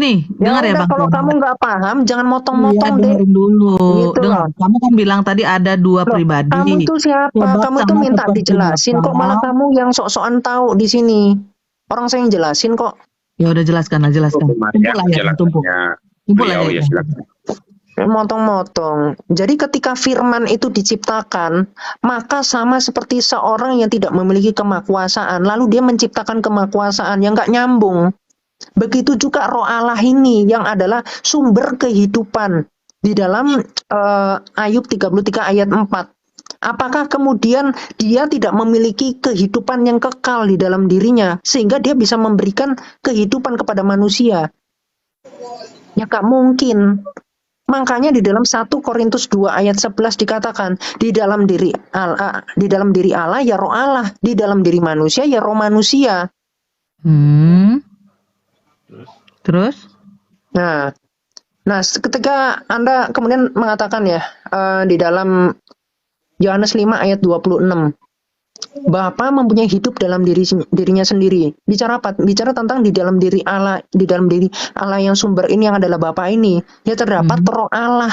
gini, Ya dengar ya udah, Bang kalau kamu Firman. nggak paham, jangan Iya, motong-motong deh. dengerin dulu. Gitu Dengar, loh. kamu kan bilang tadi ada dua Loh, pribadi. kamu itu siapa? Sebab Kamu itu sama minta seperti dijelasin, kok malah Bapak. kamu yang sok-sokan tahu di sini. Orang saya yang jelasin kok. Ya udah jelaskan lah, jelaskan. Mas ya, Tumpul aja, tumpul. penjelasannya Tumpul beliau aja. ya, silakan. Motong-motong. Jadi ketika firman itu diciptakan, maka sama seperti seorang yang tidak memiliki kemakuasaan, lalu dia menciptakan kemakuasaan yang nggak nyambung. Begitu juga Roh Allah ini yang adalah sumber kehidupan di dalam Ayub 33 ayat 4. Apakah kemudian dia tidak memiliki kehidupan yang kekal di dalam dirinya sehingga dia bisa memberikan kehidupan kepada manusia? Ya nggak mungkin. Makanya di dalam 1 Korintus 2 ayat 11 dikatakan, di dalam diri Allah ya Roh Allah, di dalam diri manusia ya roh manusia. Terus? Nah, ketika Anda kemudian mengatakan ya di dalam Yohanes 5 ayat 26, Bapa mempunyai hidup dalam dirinya sendiri. Bicara apa? Bicara tentang di dalam diri Allah yang sumber ini yang adalah Bapa ini, ya terdapat Roh Allah.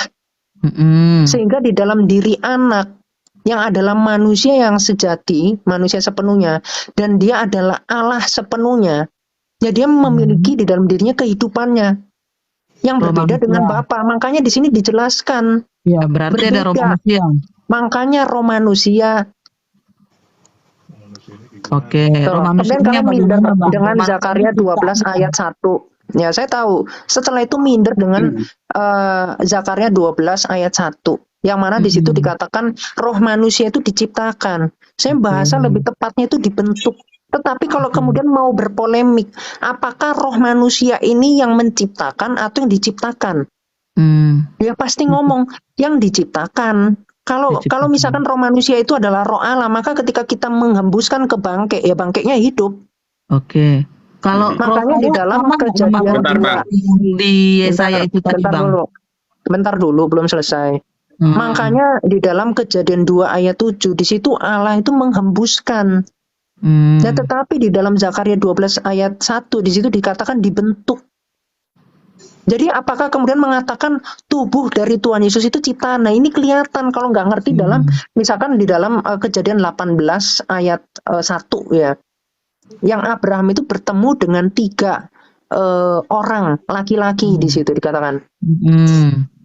Sehingga di dalam diri anak yang adalah manusia yang sejati, manusia sepenuhnya, dan dia adalah Allah sepenuhnya, ya dia memiliki di dalam dirinya kehidupannya yang berbeda dengan Bapa. Makanya di sini dijelaskan. Ya, berarti berbeda. ada roh manusia. Makanya roh manusia. Oke, roh manusia kemudian kalian minder dengan Zakaria 12 ayat 1. Ya, saya tahu. Setelah itu minder dengan Zakaria 12 ayat 1. Yang mana di situ dikatakan roh manusia itu diciptakan. Saya bahasa lebih tepatnya itu dibentuk. Tetapi kalau kemudian mau berpolemik, apakah roh manusia ini yang menciptakan atau yang diciptakan? Dia pasti ngomong yang diciptakan. Kalau misalkan roh manusia itu adalah roh Allah, maka ketika kita menghembuskan ke bangkai, ya bangkainya hidup. Oke. Kalau makanya di dalam Kejadian di Yesaya itu tadi Bang. Bentar dulu, belum selesai. Makanya di dalam Kejadian 2 ayat 7 di situ Allah itu menghembuskan. Ya, tetapi di dalam Zakaria 12 ayat 1 di situ dikatakan dibentuk. Jadi apakah kemudian mengatakan tubuh dari Tuhan Yesus itu ciptaan? Nah, ini kelihatan kalau nggak ngerti dalam misalkan di dalam Kejadian 18 ayat 1 ya. Yang Abraham itu bertemu dengan 3 orang laki-laki di situ dikatakan.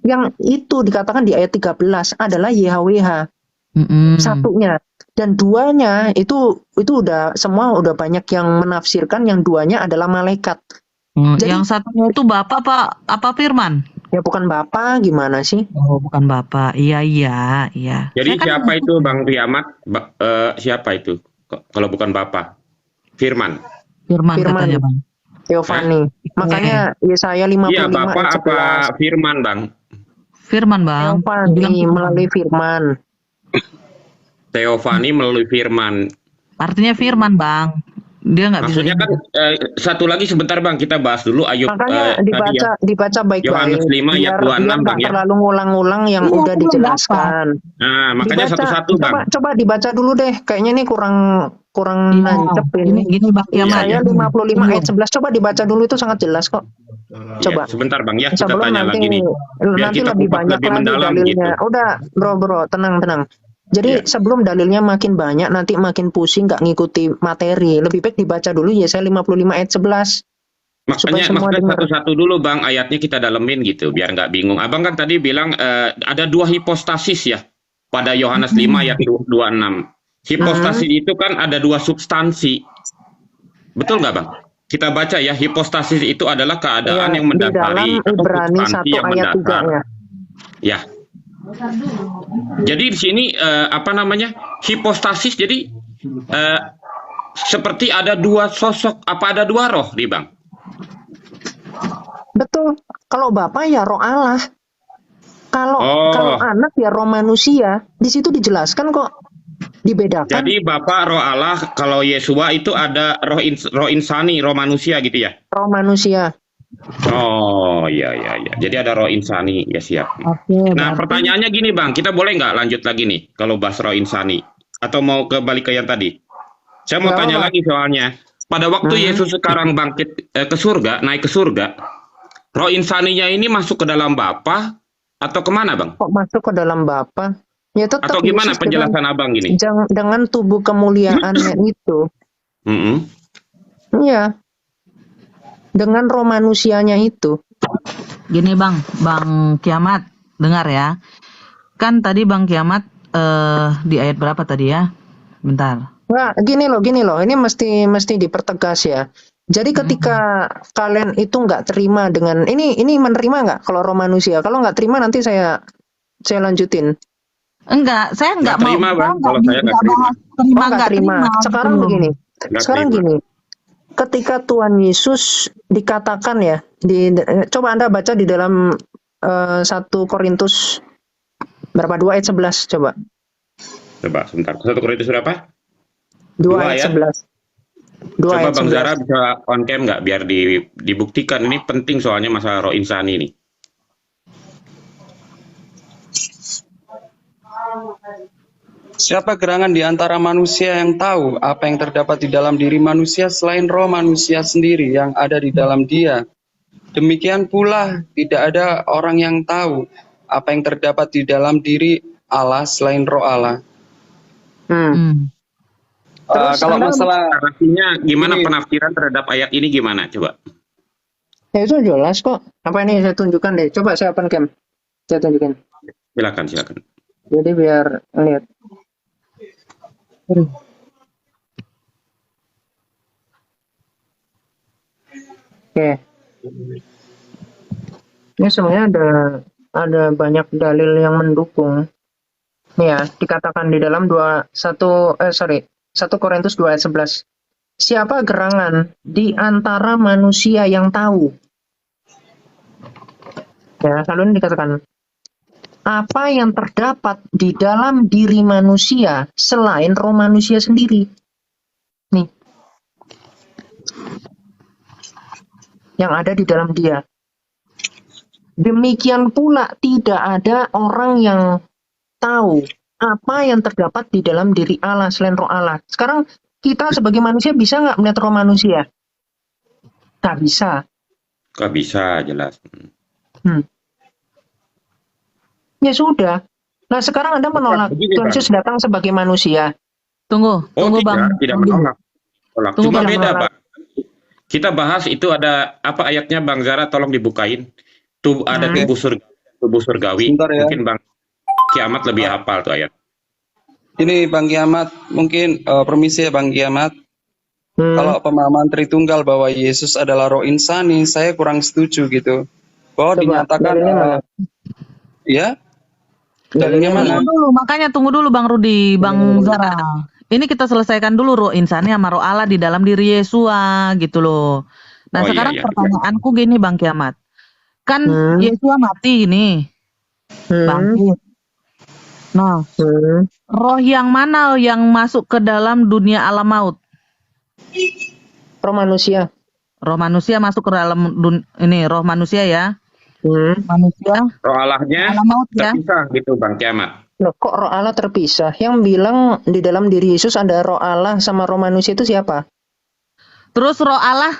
Yang itu dikatakan di ayat 13 adalah YHWH. Satunya dan duanya itu udah semua udah banyak yang menafsirkan yang duanya adalah malaikat. Jadi, yang satunya itu Bapak apa Firman? Ya bukan Bapak, gimana sih? Oh, bukan Bapak. Iya. Jadi siapa itu Bang Riamat? Siapa itu? Kalau bukan Bapak? Firman katanya Bang. Teofani. Makanya Yesaya 55 iya, Bapak ayat 11. Apa Firman Bang? Firman Bang. Teofani melalui Firman. Teofani melalui Firman. Artinya Firman Bang. Dia nggak bisa. Maksudnya kan satu lagi sebentar Bang, kita bahas dulu Ayub. Makanya dibaca baik-baik. Yohanes 5 ayat 26 Bang ya. Terlalu ngulang-ngulang yang udah dijelaskan. Nah, makanya satu-satu Bang. Coba dibaca dulu deh. Kayaknya ini kurang nancep ini. Gini Bang Saya 55 ayat 11 coba dibaca dulu, itu sangat jelas kok. Coba. Ya, sebentar Bang ya, kita sebelum tanya nanti, lagi nih. Nanti lebih banyak lagi dalilnya. Gitu. Udah, bro, tenang. Jadi sebelum dalilnya makin banyak, nanti makin pusing nggak ngikuti materi. Lebih baik dibaca dulu Yesaya 55 ayat 11. Makanya satu-satu dulu Bang, ayatnya kita dalemin gitu, biar nggak bingung. Abang kan tadi bilang ada 2 hipostasis ya, pada Yohanes 5 ayat 26. Hipostasis itu kan ada 2 substansi. Betul nggak Bang? Kita baca ya, hipostasis itu adalah keadaan yang mendasari atau substansi yang mendasar. Ya. Jadi di sini hipostasis, jadi seperti ada 2 sosok, apa ada 2 roh nih Bang? Betul. Kalau Bapak ya roh Allah. Kalau anak ya roh manusia. Di situ dijelaskan kok, dibedakan. Jadi Bapak roh Allah, kalau Yesua itu ada roh insani, roh manusia gitu ya? Roh manusia. Oh iya. Jadi ada roh insani, ya siap. Oke, nah pertanyaannya gini Bang, kita boleh nggak lanjut lagi nih kalau bahas roh insani? Atau mau kembali ke yang tadi? Saya mau tanya lagi soalnya. Pada waktu Yesus sekarang bangkit ke surga, naik ke surga, roh insaninya ini masuk ke dalam Bapa atau kemana, Bang? Kok masuk ke dalam Bapa? Ya tetap Atau gimana Yesus penjelasan Abang gini? dengan tubuh kemuliaannya itu. Mm-mm. Iya. Dengan roh manusianya itu. Gini Bang Kiamat, dengar ya. Kan tadi Bang Kiamat di ayat berapa tadi ya? Bentar. Nah, gini loh. Ini mesti dipertegas ya. Jadi ketika kalian itu nggak terima dengan ini menerima nggak kalau roh manusia? Kalau nggak terima nanti saya lanjutin. Enggak, saya enggak mau. terima, Bang. Kalau saya nggak terima. bahas terima Oh, nggak terima. Sekarang gitu. begini. Nggak Sekarang terima. gini. Ketika Tuhan Yesus dikatakan ya, coba Anda baca di dalam 1 Korintus berapa? 2 ayat 11 coba. Coba sebentar. 1 Korintus berapa? 2 Dua ayat ya? 11. 2 Coba ayat Bang 11. Zara bisa on cam nggak biar dibuktikan. Ini penting soalnya masalah roh insani ini. Siapa gerangan di antara manusia yang tahu apa yang terdapat di dalam diri manusia selain roh manusia sendiri yang ada di dalam dia? Demikian pula tidak ada orang yang tahu apa yang terdapat di dalam diri Allah selain roh Allah. Terus Kalau Anda- masalah Artinya gimana Ini- penafsiran terhadap ayat ini gimana? Coba. Ya itu jelas kok. Apa ini saya tunjukkan deh. Coba saya open cam. Saya tunjukkan. Silakan. Jadi biar lihat. Oke. Ini sebenarnya ada banyak dalil yang mendukung. Nih ya, dikatakan di dalam 1 Korintus 2 ayat 11. Siapa gerangan di antara manusia yang tahu? Ya, lalu ini dikatakan apa yang terdapat di dalam diri manusia selain roh manusia sendiri. Nih. Yang ada di dalam dia. Demikian pula tidak ada orang yang tahu apa yang terdapat di dalam diri Allah selain roh Allah. Sekarang kita sebagai manusia bisa nggak melihat roh manusia? Nggak bisa. Nggak bisa jelas. Ya sudah. Nah sekarang Anda menolak Begini, Tuhan Bang. Yesus datang sebagai manusia. Tunggu Bang. Tidak menolak. Tunggu, Cuma Bang. beda, Bang. Kita bahas itu ada apa ayatnya Bang Zara, tolong dibukain. Ada tubuh surgawi. Sebentar ya. Mungkin Bang Kiamat lebih hafal tuh ayat. ini Bang Kiamat, mungkin permisi ya Bang Kiamat. Kalau pemahaman Tritunggal bahwa Yesus adalah roh insani, saya kurang setuju gitu. Bahwa Coba, dinyatakan dalilnya mana? ya. Dalilnya mana? Tunggu dulu Bang Rudi, Bang Zara. Ini kita selesaikan dulu roh insani sama roh Allah di dalam diri Yesua gitu loh. Nah, Oh, iya, sekarang iya. pertanyaanku gini Bang Kiamat. Kan Yesua mati ini, bangkit. Nah, roh yang mana yang masuk ke dalam dunia alam maut? Roh manusia. Roh manusia masuk ke dalam roh manusia ya. Manusia, Roh Allahnya alam maut ya. terpisah gitu Bang Kiamat. Loh, kok roh Allah terpisah? Yang bilang di dalam diri Yesus ada roh Allah sama roh manusia itu siapa? Terus roh Allah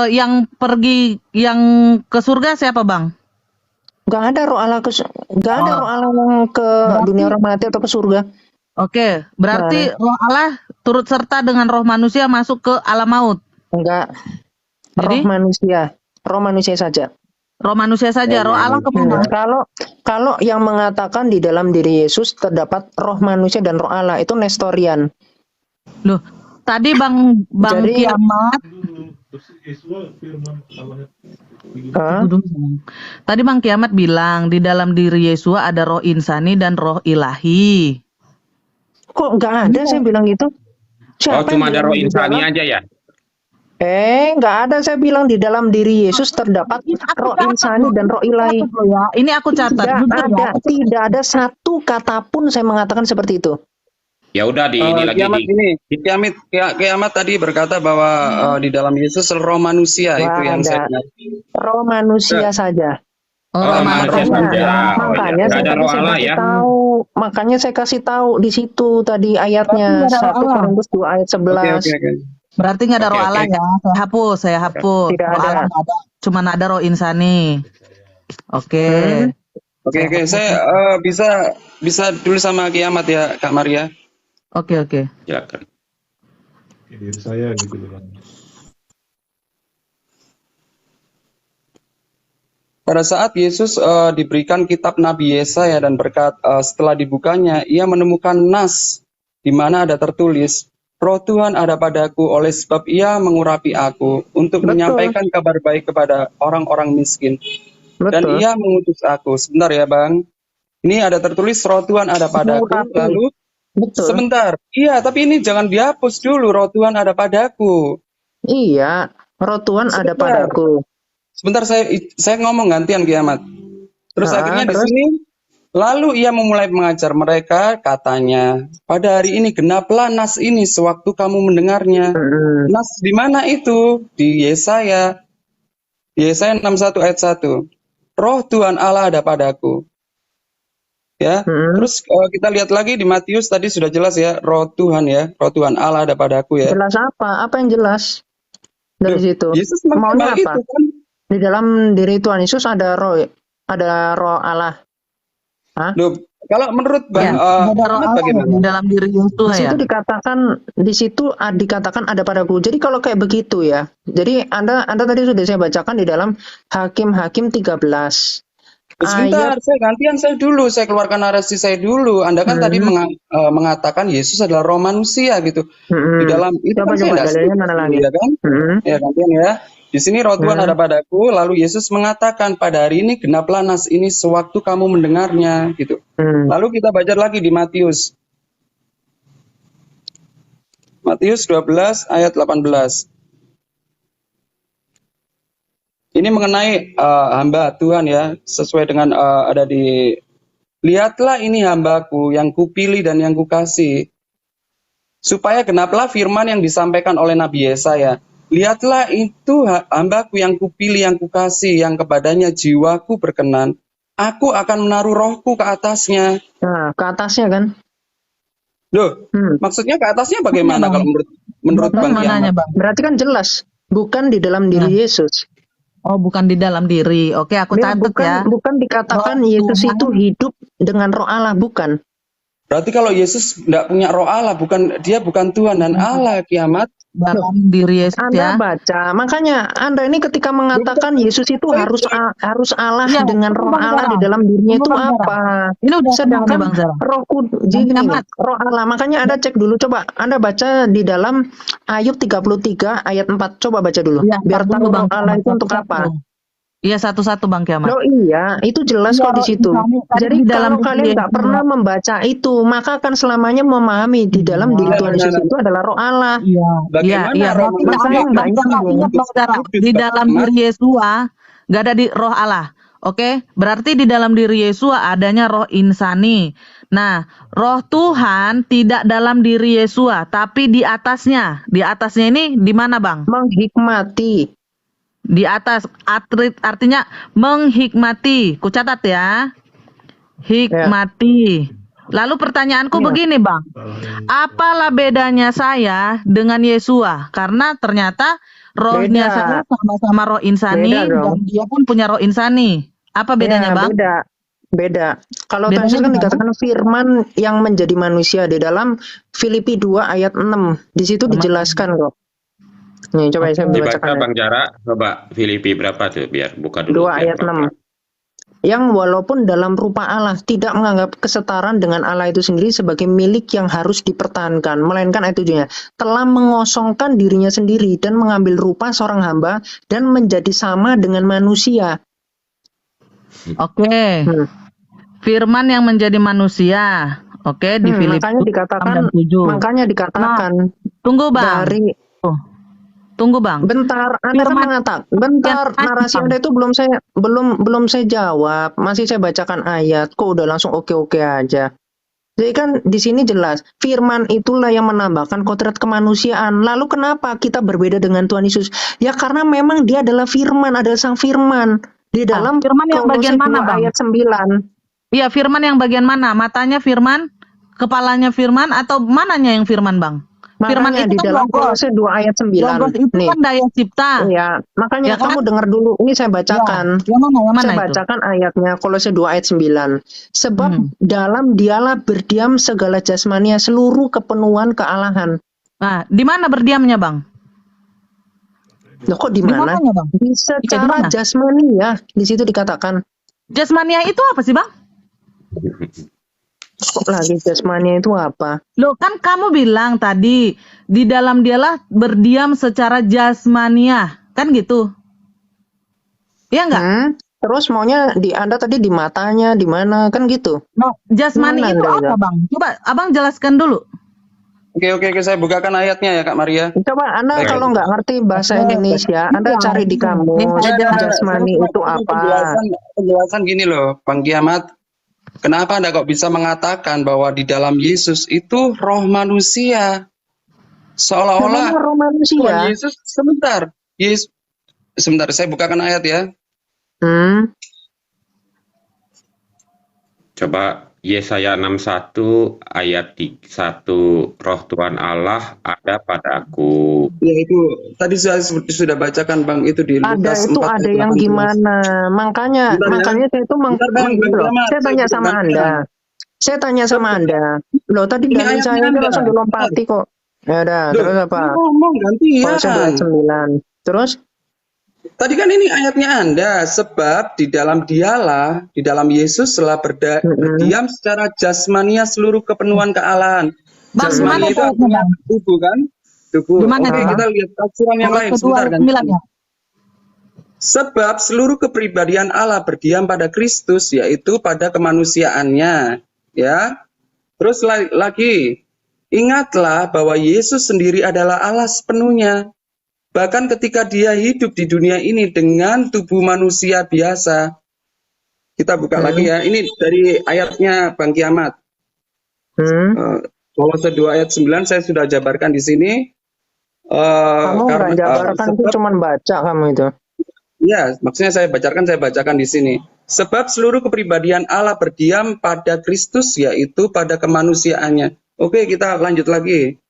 yang pergi yang ke surga siapa Bang? Gak ada roh Allah gak ada roh Allah yang ke dunia orang mati atau ke surga. Oke, berarti roh Allah turut serta dengan roh manusia masuk ke alam maut. Enggak. Jadi? Roh manusia saja. Roh manusia saja, roh Allah kemana? Kalau yang mengatakan di dalam diri Yesus terdapat roh manusia dan roh Allah itu Nestorian. Loh, tadi Bang Jadi- Kiamat, Hah? tadi Bang Kiamat bilang di dalam diri Yesua ada roh insani dan roh ilahi. Kok nggak ada saya bilang gitu? Siapa Cuma yang ada bilang roh di insani dalam? aja ya. Nggak ada saya bilang di dalam diri Yesus terdapat roh insani dan roh ilahi. Ini aku catat. Tidak ada satu kata pun saya mengatakan seperti itu. Ya udah ini lagi Kiamat ini, Kiamat tadi berkata bahwa di dalam Yesus roh manusia itu yang saya Roh manusia saja. roh manusia saja. Makanya Nggak saya ada tadi roh saya Allah kasih ya. tahu. Makanya saya kasih tahu di situ tadi ayatnya Berarti nggak ada 1 roh Allah. Korintus 2 ayat 11. Oke. Berarti nggak ada Oke, roh oke. Allah ya. Saya hapus. Tidak roh ada. Allah nggak ada. cuman ada roh insani. Oke. Oke, saya bisa dulu sama kiamat ya, Kak Maria. Oke. Silakan. Diri saya gitu Bang. Pada saat Yesus diberikan kitab Nabi Yesaya dan setelah dibukanya, ia menemukan nas di mana ada tertulis, Roh Tuhan ada padaku oleh sebab ia mengurapi aku untuk menyampaikan kabar baik kepada orang-orang miskin. Dan ia mengutus aku. Sebentar ya Bang. Ini ada tertulis Roh Tuhan ada padaku. Lalu sebentar. Iya, tapi ini jangan dihapus dulu. Roh Tuhan ada padaku. Iya, Roh Tuhan ada padaku. Sebentar saya ngomong gantian kiamat. Terus akhirnya di sini lalu ia memulai mengajar mereka, katanya, pada hari ini genaplah nas ini sewaktu kamu mendengarnya. Nas di mana itu? Di Yesaya. Yesaya 61 ayat 1. Roh Tuhan Allah ada padaku. Ya. Terus kita lihat lagi di Matius tadi sudah jelas ya, Roh Tuhan ya, Roh Tuhan Allah ada padaku ya. Jelas apa? Apa yang jelas dari situ? Yesus maunya apa? itu kan. Di dalam diri Tuhan Yesus ada roh Allah. Hah? Loh, kalau menurut Bang, ada roh Allah bagaimana? di dalam diri Yesus Di ya. situ dikatakan ada padaku. Jadi kalau kayak begitu ya. Jadi Anda tadi sudah saya bacakan di dalam Hakim-Hakim 13. Sebentar, saya keluarkan narasi saya dulu. Anda kan tadi mengatakan Yesus adalah roh manusia gitu. Di dalam itu Coba dalilnya mana lagi? Ya kan? Ya gantian ya. Di sini Roh Tuhan ada padaku, lalu Yesus mengatakan pada hari ini genaplah nas ini sewaktu kamu mendengarnya gitu. Lalu kita baca lagi di Matius. Matius 12 ayat 18. Ini mengenai hamba Tuhan ya, sesuai dengan ada di lihatlah ini hambaku yang kupilih dan yang kukasih, supaya genaplah firman yang disampaikan oleh Nabi Yesaya. Lihatlah itu hambaku yang kupilih, yang kukasih, yang kepadanya jiwaku berkenan. Aku akan menaruh rohku ke atasnya. Nah, ke atasnya kan? Loh, maksudnya ke atasnya bagaimana kalau menurut Bang Kiamat? Berarti kan jelas, bukan di dalam diri Yesus. Oh, bukan di dalam diri. Oke, aku catat ya. Bukan dikatakan Yesus itu hidup dengan roh Allah, bukan. Berarti kalau Yesus tidak punya roh Allah, dia bukan Tuhan dan Allah kiamat. Dalam diri Yesus Anda baca, makanya Anda ini ketika mengatakan Yesus itu harus Allah dengan roh Allah di dalam dirinya itu apa? Ini udah sedangkan roh Allah. Makanya Anda cek dulu, coba Anda baca di dalam Ayub 33 ayat 4. Coba baca dulu. Ya, biar tahu roh Allah itu untuk apa. Iya, satu-satu Bang Kiamat. Oh iya, itu jelas kok di situ. Jadi kalau kalian nggak pernah membaca itu, maka akan selamanya memahami di dalam diri Tuhan Yesus itu adalah roh Allah. Iya. Di dalam diri Yesua nggak ada di roh Allah. Oke, berarti di dalam diri Yesua adanya roh insani. Nah, roh Tuhan tidak dalam diri Yesua, tapi di atasnya. Di atasnya ini di mana, Bang? Menghikmati. Di atas, artinya menghikmati. Ku catat ya. Hikmati. Lalu pertanyaanku begini, Bang. Apalah bedanya saya dengan Yesua? Karena ternyata rohnya saya sama-sama roh insani dan dia pun punya roh insani. Apa bedanya, Bang? Beda. Kalau Tuhan Yesus kan dikatakan firman yang menjadi manusia di dalam Filipi 2 ayat 6. Di situ dijelaskan kok. Nih, coba saya bacakan. Bang Jara, coba Filipi berapa tuh biar buka dulu. 2 ayat 6. Yang walaupun dalam rupa Allah tidak menganggap kesetaraan dengan Allah itu sendiri sebagai milik yang harus dipertahankan, melainkan ayat 7-nya telah mengosongkan dirinya sendiri dan mengambil rupa seorang hamba dan menjadi sama dengan manusia. Oke. Firman yang menjadi manusia. Oke, di Filipi. Makanya dikatakan. Tunggu, Bang. Tunggu, Bang. Bentar, Anda kan mengatakan. Bentar, narasi Anda itu belum saya jawab. Masih saya bacakan ayat. Kok udah langsung oke aja. Jadi kan di sini jelas, firman itulah yang menambahkan kodrat kemanusiaan. Lalu kenapa kita berbeda dengan Tuhan Yesus? Ya karena memang dia adalah firman, adalah sang firman. Di dalam firman yang bagian mana, Bang? Ayat 9. Iya, firman yang bagian mana? Matanya firman, kepalanya firman, atau mananya yang firman, Bang? Firman Makanya itu di kan dalam logos. Kolose 2 ayat 9. Logos itu Nih, kan daya cipta. ya, makanya Ya kan? kamu dengar dulu. Ini saya Ya, bacakan. yang mana Saya itu? bacakan ayatnya Kolose 2 ayat 9. Sebab dalam dialah berdiam segala jasmania seluruh kepenuhan kealahan. Nah, di mana berdiamnya, Bang? Loh, kok di Di mana? mananya, Bang? Di Iya, di secara mana? jasmani ya, di situ dikatakan. Jasmania itu apa sih, Bang? Kok lagi jasmania itu apa? Loh, kan kamu bilang tadi di dalam dialah berdiam secara jasmania, kan gitu? Iya enggak? Terus maunya di Anda tadi di matanya, di mana, kan gitu? No, jasmani Mana itu Anda apa, itu? Bang? Coba Abang jelaskan dulu. Oke, saya bukakan ayatnya ya Kak Maria. Coba Anda Baik. kalau nggak ngerti bahasa Indonesia, Anda cari di kamus jasmani itu apa. Penjelasan gini loh, Bang Kiamat. Kenapa Anda kok bisa mengatakan bahwa di dalam Yesus itu roh manusia? Seolah-olah Memang roh Tuhan manusia. Yesus, sebentar, saya bukakan ayat ya. Coba Yesaya 61 ayat 1, Roh Tuhan Allah ada padaku. Ya itu tadi sudah bacakan Bang, itu di Lukas Ada itu 4 ada ayat yang 18. gimana? Makanya Bentar ya. saya itu Bentar, Bang, gitu loh. Kiamat, Saya tanya saya sama bergantian. Anda. Saya tanya sama Anda. Loh, tadi Ini dalil ayatnya saya itu Anda. langsung dilompati kok. Ya udah, Loh, terus apa? ngomong gantian. Kolose 2 ayat 9. Terus Tadi kan ini ayatnya Anda, sebab di dalam dialah, di dalam Yesus telah berdiam secara jasmania seluruh kepenuhan kealahan. Bang, di Jasmani mana itu ayatnya, artinya Bang? tubuh kan? Tubuh. Di mana Oke, itu, Bang? kita lihat tafsiran yang lain. Kolose 2 Sebentar ayat kan. 9 ya. Sebab seluruh kepribadian Allah berdiam pada Kristus, yaitu pada kemanusiaannya. Ya. Terus lagi, ingatlah bahwa Yesus sendiri adalah Allah sepenuhnya. Bahkan ketika dia hidup di dunia ini dengan tubuh manusia biasa. Kita buka lagi ya. Ini dari ayatnya Bang Kiamat. Kolose 2 ayat 9 saya sudah jabarkan di sini. kamu nggak jabarkan itu cuma baca kamu itu. Ya, maksudnya saya bacakan di sini. Sebab seluruh kepribadian Allah berdiam pada Kristus, yaitu pada kemanusiaannya. Oke, kita lanjut lagi.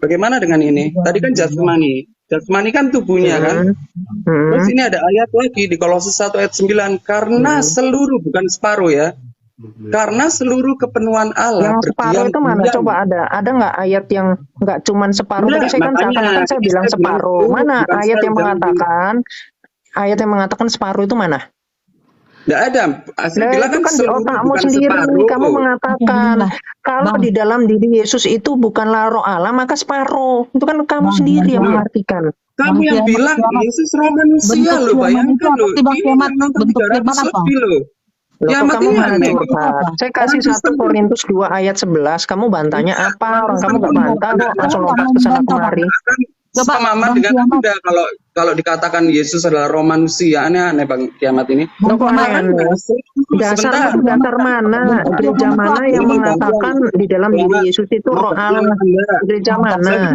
Bagaimana dengan ini? Tadi kan jasmani. Jasmani kan tubuhnya kan? Terus ini ada ayat lagi di Kolose 1 ayat 9. Karena seluruh, bukan separuh ya. Karena seluruh kepenuhan Allah Yang separuh itu mana? Coba ada nggak ayat yang nggak cuman separuh? Tadi saya kan seakan-akan saya bilang separuh. Mana ayat yang mengatakan separuh itu mana? Nggak ada. Nah, itu kan di otakmu sendiri. Kamu mengatakan kalau di dalam diri Yesus itu bukanlah roh Allah, maka separuh. Itu kan kamu sendiri yang mengartikan. Kamu yang bilang Yesus roh manusia loh, bayangkan loh. Ini memang bentuk firman apa? loh. Ya, kamu mana curhat? Saya kasih 1 Korintus 2 ayat 11. Kamu bantahnya apa? Orang kamu nggak bantah kok, langsung lompat ke sana kemari. Pemahaman dengan Anda kalau dikatakan Yesus adalah roh manusia, aneh-aneh Bang Kiamat ini. Dasar mana? Gereja mana yang mengatakan di dalam diri Yesus itu roh Allah? Gereja mana?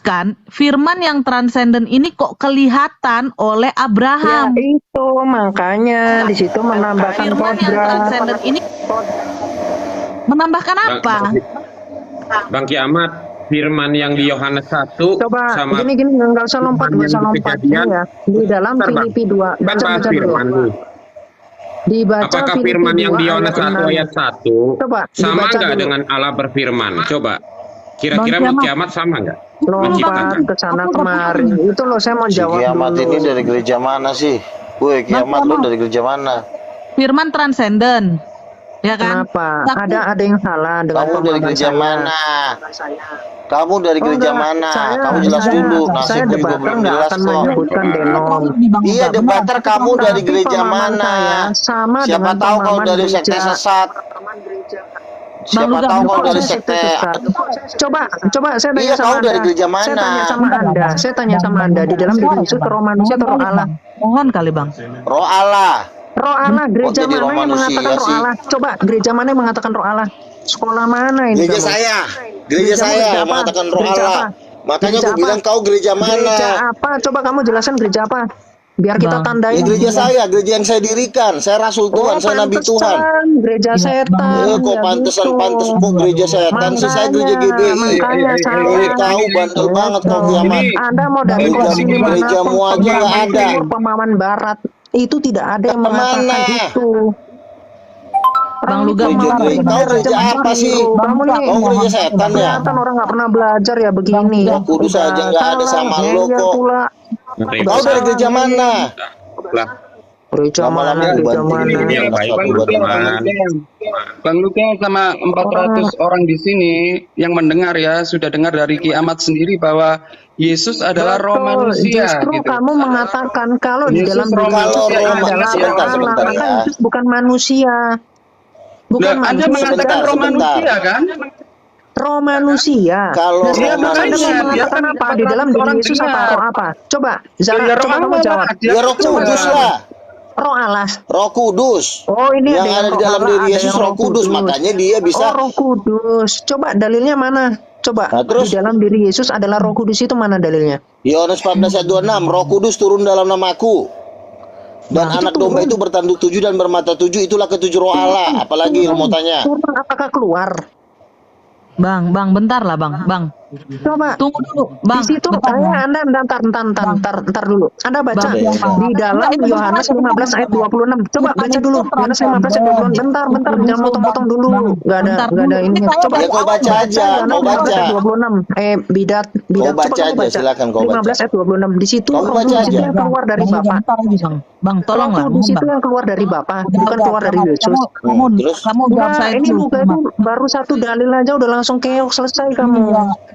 kan firman yang transenden ini kok kelihatan oleh Ya Abraham. itu makanya di situ menambahkan Firman yang kodrat. transenden ini menambahkan apa? Bang Kiamat, firman yang di Yohanes 1 Coba sama gini nggak usah lompat firman yang di ini Kejadian, ya. Di dalam Bentar, Bang. Filipi 2 kan bahas baca dulu. firman nih. Dibaca Apakah Filipi firman yang 2 di Yohanes 1 6. ayat 1 Coba sama dibaca nggak dulu. dengan Allah berfirman? Coba. Kira-kira Bang Bang Kiamat. Kiamat sama nggak? Lompat Menciptakan. ke sana kemari. Itu loh saya mau Si jawab kiamat dulu. ini dari gereja mana sih? Woi, kiamat lu dari gereja mana? Firman transenden. Ya kan? Kenapa? Tapi- Ada yang salah dengan Kamu dari pemahaman gereja saya. mana? Kamu dari Oh, gereja enggak. mana? Saya- Kamu jelas saya- dulu. saya Nasibku juga debater belum nggak jelas akan kok. menyebutkan denom. Iya, debater kamu dari Tapi gereja pemahaman mana? saya sama Siapa dengan tahu kau pemahaman dari sekte gereja. sesat. Siapa Lugas, tahu kau Lugas, dari Saya sekte. sesat. Coba saya tanya Iya, sama kau Anda. dari gereja mana? Saya tanya sama Anda. Saya tanya sama Anda di dalam diri Yesus roh manusia atau roh Allah? Mohon kali Bang. Roh Allah. Roh Allah, gereja jadi roh mana yang manusia mengatakan roh sih? Allah? Coba gereja mana yang mengatakan roh Allah? Sekolah mana ini? Gereja kamu? saya. Gereja Gereja saya gereja yang apa? mengatakan roh Gereja Allah. apa? Makanya Gereja aku apa? bilang kau gereja Gereja mana? apa? Coba kamu jelaskan gereja apa? Biar kita Bang. tandain. Ya gereja saya, gereja yang saya dirikan. Saya rasul Tuhan, saya nabi Tuhan. pantesan, gereja Iya, setan. Kok ya pantesan gitu. pantes kok gereja setan sih, saya gereja GBI. Makanya salah. Kau bandel banget kau Gitu. Kiamat. Anda mau dari Gereja- posisi manapun, gerejamu aja nggak pemahaman ada. timur, pemahaman barat, itu tidak ada yang Kemana? mengatakan itu. Bang Orang Lugas, itu Gereja- malah kau gereja macam-macam apa sih? itu. Kamu nih Kau gereja setan ya? kelihatan orang nggak pernah belajar ya begini. Roh Kudus Udah aja nggak ada salah, sama lo ngeyel kok. pula. Kau dari gereja mana? Lah, Gereja Lama-lama mana? Gereja banting mana? ini yang baik. satu buat teman. Bang Lukas sama 400 orang di sini yang mendengar ya, sudah dengar dari Kiamat sendiri bahwa Yesus adalah roh Betul. manusia Justru gitu. kamu mengatakan kalau di Yesus dalam roh diri Yesus manusia, adalah sebentar, roh Allah, sebentar maka ya. Yesus bukan manusia. Bukan Nah, Anda manusia. mengatakan roh sebentar. manusia kan? Roh manusia. Kalau Dan roh terus Anda mau manusia, mengatakan dia apa kan di dalam diri orang Yesus apa? dengar. Roh apa? Coba, Zara, Ya, roh coba kamu Allah jawab. lah, dia ya Roh Tuhan. Kudus lah. Roh Allah. Roh Kudus. Oh, ini Yang ada di roh dalam Allah, diri ada Yesus yang Roh Kudus, makanya dia bisa. Oh, Roh Kudus. Coba dalilnya mana? Coba Nah, terus? di dalam diri Yesus adalah Roh Kudus itu mana dalilnya? Yohanes 14 ayat 26, Roh Kudus turun dalam namaku. Dan Nah, itu anak domba turun. itu bertanduk 7 dan bermata 7, itulah ketujuh roh Allah. Apalagi lu mau tanya? Turun apakah keluar? Bang, bentar lah Bang. Coba. Tunggu dulu, Bang. Di situ bentar, Bang. Anda ntar dulu. Anda baca Bang, di dalam Yohanes 15 ayat 26. Coba baca dulu. Yohanes 15 ayat 26. Bentar, jangan potong-potong dulu. Enggak ada ini. Coba Ya, kau baca aja, kau baca. 26. Bidat. Kau baca Coba kamu aja, silakan kau baca. 15 ayat 26. Di situ Kau Roh baca Kudus itu aja. yang keluar dari Bapa. Bentar lagi, Bang, tolonglah. Roh Kudus itu yang keluar dari Bapa, bukan keluar dari Yesus. Terus? Kamu jawab Enggak, saya ini dulu. Luga itu baru satu dalil aja udah langsung keok selesai kamu.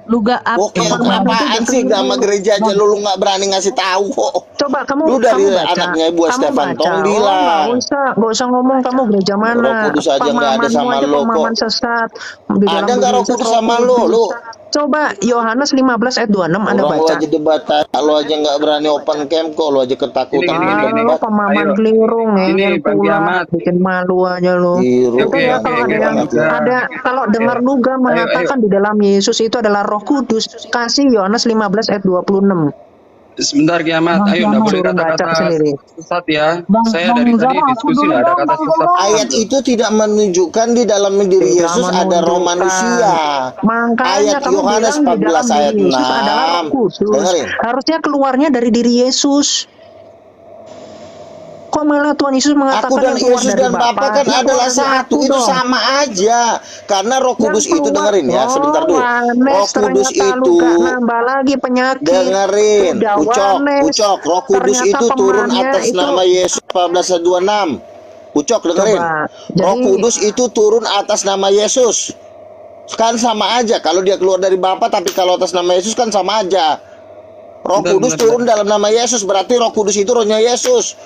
Luga Oke, Pemahaman itu apaan udah sih keliru. nama gereja aja lu nggak berani ngasih tahu kok. Coba kamu Lu dari kamu baca. anaknya Bu Kamu Stefan baca. Tong Oh, bilang. nggak usah ngomong kamu gereja mana. Roh Kudus aja nggak ada Pemahamanmu sama aja lo pemahaman kok. sesat. Di dalam Ada nggak Roh Yesus, Kudus sama lu? Lu Coba Yohanes 15 ayat 26 Anda orang lu baca. aja debat, lu aja nggak berani open camp kok, lu aja ketakutan Ini, main Lo debat. pemahaman Ayo. keliru Ini, ngeyel Bang pula, Kiamat. bikin malu aja lo. Biru. Itu ya Oke, kalau oke, ada yang banget ya. ada kalau dengar Luga mengatakan di dalam Yesus itu adalah Roh Kudus, kasih Yohanes 15 ayat 26. Sebentar Kiamat, Bang, ayo nggak boleh suruh baca kata-kata sendiri. sesat ya. Bang, Saya Bang dari tadi Zara, diskusi nggak ada kata sesat. Ayat itu tidak menunjukkan di dalam diri Tidak Yesus ada roh menunjukkan. manusia. Makanya Ayat kamu Yohanes bilang di dalam 14 ayat diri Yesus adalah Roh 6. Kudus. Dengerin. Harusnya keluarnya dari diri Yesus. Kok malah Tuhan Yesus mengatakan Aku dan yang keluar Yesus dari dan Bapa kan Yang adalah keluar dari satu, aku itu dong. sama aja. Karena Roh Kudus Yang itu keluar- dengerin ya, sebentar dulu. Wanes, Roh Kudus ternyata itu luka nambah lagi penyakit. dengerin, Udah Ucok. Roh Kudus ternyata itu turun pemannya atas itu- nama Yesus 14:26. Ucok dengerin. Coba, Roh jadi- Kudus itu turun atas nama Yesus. Kan sama aja kalau dia keluar dari Bapa, tapi kalau atas nama Yesus kan sama aja. Roh Benar, Kudus benar, turun dalam nama Yesus, berarti Roh Kudus itu rohnya Yesus.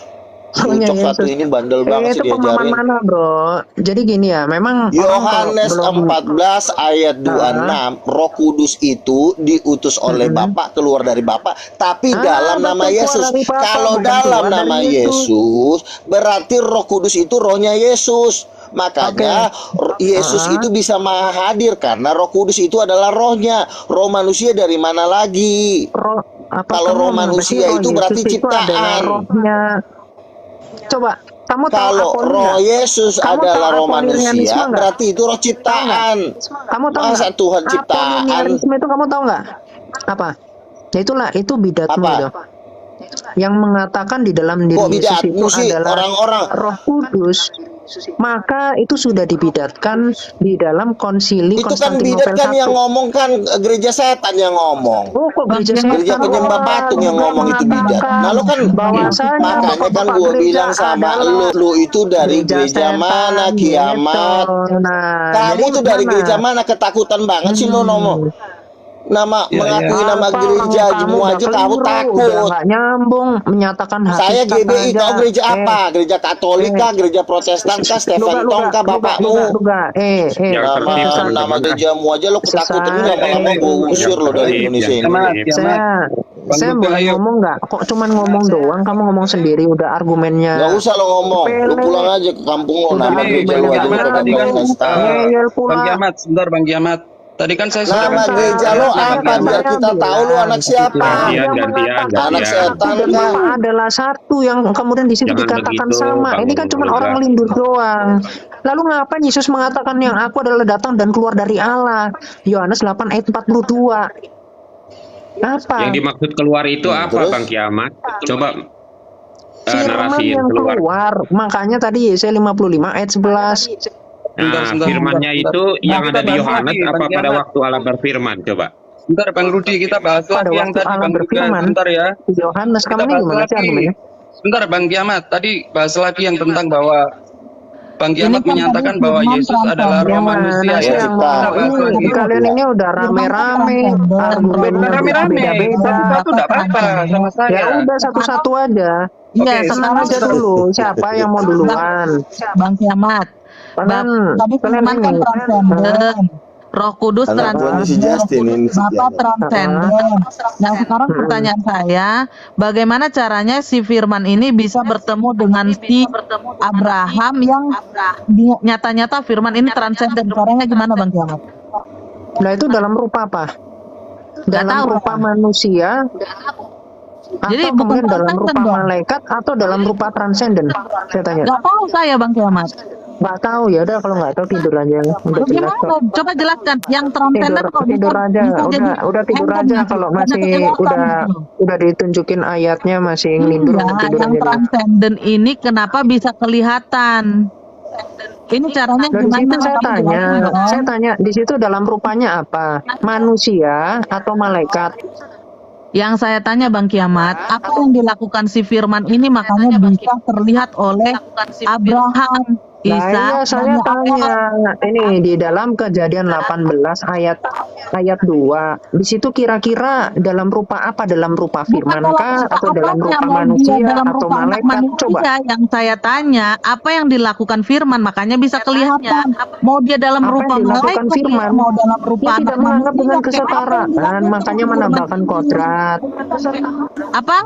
Rohnya Ucok satu Yesus. ini bandel banget Itu sih pemahaman diajarin. mana bro? Jadi gini ya, memang orang Yohanes kalau belum- 14 ayat 26, Roh Kudus itu diutus oleh Bapa, keluar dari Bapa, tapi dalam betul, nama keluar Yesus. dari Bapa, Kalau bukan dalam keluar dari nama Yesus. Yesus, berarti Roh Kudus itu rohnya Yesus. Makanya Yesus itu bisa maha hadir karena Roh Kudus itu adalah rohnya. Roh manusia dari mana lagi? Kalau roh manusia itu berarti ciptaan. Rohnya. Coba kamu tahu kalau roh Yesus adalah roh manusia, berarti itu roh ciptaan. Kamu tahu masa gak? Tuhan ciptaan? Apoliniarisme itu kamu tahu nggak? Apa? Ya itulah, itu bidatmu itu. Yang mengatakan di dalam diri Yesus itu adalah orang-orang Roh Kudus, maka itu sudah dibidatkan di dalam konsili itu kan Konstantinopel bidat kan I. yang ngomong kan gereja setan yang ngomong. Oh, kok gereja penyembah patung yang ngomong itu bidat. Nah lo kan makanya kan gue bilang sama lu itu dari gereja mana kiamat. Kamu tuh dari gereja mana? Ketakutan banget sih lo ngomong mengakui nama gereja semua aja kamu takut. Nggak nyambung menyatakan saya GBI. Kau gereja apa? Gereja Katolik kah? Gereja Protestan kah? Stephen Tong kah bapakmu? Nama gerejamu aja lo ketakutan. Lama-lama gue usir lo dari Indonesia ini. Saya boleh ngomong nggak? Kok cuman ngomong doang? Kamu ngomong sendiri udah argumennya. Nggak usah lo ngomong. Lo pulang aja ke kampung lo. Nama gereja lo aja lo Bang Kiamat, sebentar Bang Kiamat. Tadi kan saya sudah nama gereja lo apa biar kita tahu lo anak siapa. Anak setan kan adalah satu yang kemudian di situ dikatakan sama. Ini kan cuma orang melindur doang. Lalu ngapain Yesus mengatakan yang aku adalah datang dan keluar dari Allah? Yohanes 8 ayat 42. Apa? Yang dimaksud keluar itu apa Bang Kiamat? Coba firman yang keluar. Makanya tadi Yesaya 55 ayat 11. Firmannya itu yang ada di Yohanes apa pada waktu Allah berfirman? Coba. Sebentar Bang Rudi, kita bahas lagi yang tadi Bang Rudi. Sebentar ya. Yohanes, kamu ini gimana sih argumennya? Sebentar Bang Kiamat, tadi bahas lagi yang tentang bahwa Bang Kiamat menyatakan bahwa Yesus adalah roh manusia ya. Ini kalian ini udah rame-rame, argumennya beda-beda. Satu enggak apa-apa sama saya. Ya udah satu-satu aja. Iya, senang aja dulu. Siapa yang mau duluan? Bang Kiamat. Tadi firman kan transenden, Roh Kudus transenden, Bapa transenden. Nah sekarang pertanyaan saya, bagaimana caranya si firman ini bisa bertemu dengan si Abraham yang nyata-nyata firman ini transenden? Caranya gimana Bang Kiamat? Nah itu dalam rupa apa? Dalam rupa manusia? Jadi bukan dalam rupa malaikat atau dalam rupa transenden? Saya tanya. Gak tahu saya Bang Kiamat. Nggak tahu ya udah, kalau nggak tahu tidur aja. Udah jelas kok. Coba jelaskan yang transenden tidur aja, udah tidur aja kalau masih udah ditunjukin ayatnya masih ngelindur tidur yang aja. Transenden ini kenapa bisa kelihatan? Ini caranya gimana? Saya tanya di situ dalam rupanya apa? Manusia atau malaikat? Yang saya tanya Bang Kiamat, apa yang dilakukan si firman ini makanya bisa terlihat oleh Abraham, Ishak? Saya tanya ini di dalam Kejadian 18 ayat 2. Di situ kira-kira dalam rupa apa? Dalam rupa firman kah atau dalam rupa manusia atau malaikat? Coba. Yang saya tanya, apa yang dilakukan firman makanya bisa kelihatan? Mau dia dalam rupa malaikat, firman, mau dalam rupa tidak menganggap dengan kesetaraan, makanya menambahkan kodrat. Apa?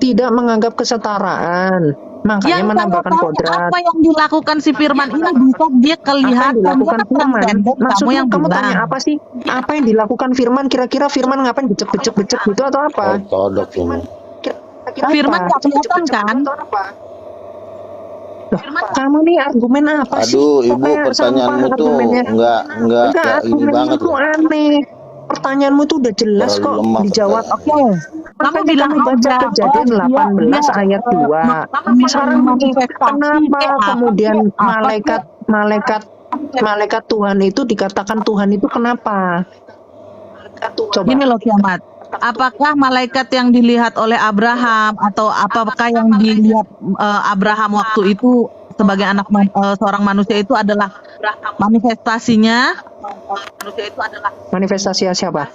Tidak menganggap kesetaraan, makanya menambahkan kodrat. Apa yang dilakukan si firman ini bisa dia kelihatan? Dilakukan firman. Maksudnya kamu tanya apa sih? Apa yang dilakukan firman? Kira-kira firman ngapain becek gitu atau apa? Firman nggak kelihatan kan? Kamu nih argumen apa sih? Aduh, Ibu, pertanyaanmu tuh enggak ini banget loh. Aneh. Pertanyaanmu tuh udah jelas kok dijawab. Oke. Kamu bilang baca Kejadian 18 ayat 2. Sekarang kenapa kemudian malaikat Tuhan itu dikatakan Tuhan itu kenapa? Coba. Gini loh Kiamat. Apakah malaikat yang dilihat oleh Abraham atau apakah yang dilihat Abraham waktu itu sebagai anak seorang manusia itu adalah manifestasinya? Manifestasi siapa?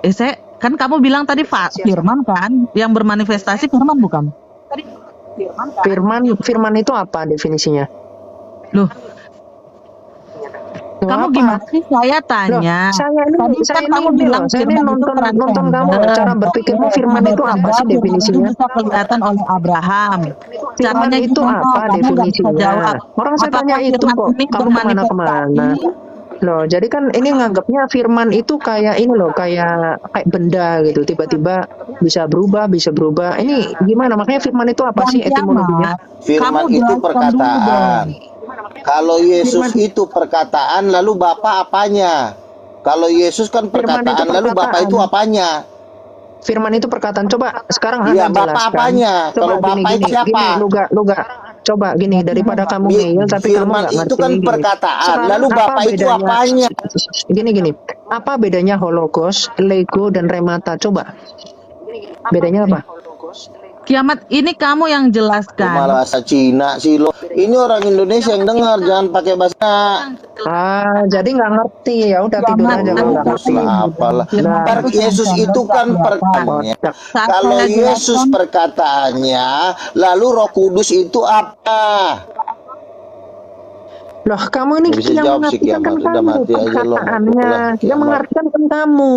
Saya kan kamu bilang tadi firman kan yang bermanifestasi firman bukan? Firman itu apa definisinya? Loh. Kamu gimana sih? Saya tanya. Saya kamu bilang saya ini nonton kamu cara berpikirmu firman itu apa sih definisinya? Bisa kelihatan oleh Abraham. Firman Caranya itu gimana? apa Kamu nggak bisa definisinya? jawab. Orang saya Apakah tanya itu firman kok, ini kamu kemana-kemana. Loh, jadi kan ini nganggapnya firman itu kayak ini loh, kayak benda gitu, tiba-tiba bisa berubah, bisa berubah. Ini gimana? Makanya firman itu apa Bang sih etimologinya? Kiamat, Firman kamu itu jelaskan dulu perkataan. dong. Kalau Yesus itu perkataan, lalu Bapa apanya? Kalau Yesus kan Firman itu perkataan, lalu Bapa itu perkataan. apanya? Firman itu perkataan. Coba sekarang Iya, Anda Bapa jelaskan. apanya? Coba Kalau gini, Bapa itu gini, siapa? lu gak. Coba gini, daripada kamu ngeyel tapi kamu Firman nggak itu ngerti. kan Gini. perkataan, Sekarang lalu apa Bapa itu bedanya? apanya? Gini, apa bedanya hologos, lego, dan remata? Coba, bedanya apa? Kiamat ini kamu yang Lu jelaskan. malah bahasa Cina sih lo. Ini orang Indonesia yang dengar, jangan pakai bahasa. Jadi nggak ngerti, ya udah tidur Kiamat aja kan kalau nggak Logos ngerti. lah apalah. Firman itu Yesus contoh itu kan berapa? perkataannya. Saat Kalau saya Yesus jelaskan, perkataannya, lalu Roh Kudus itu apa? Loh, kamu ini Nggak bisa yang jawab sih, mengartikan kan Kiamat. Udah kamu mati aja lo. perkataannya, yang Kiamat. mengartikan kan kamu.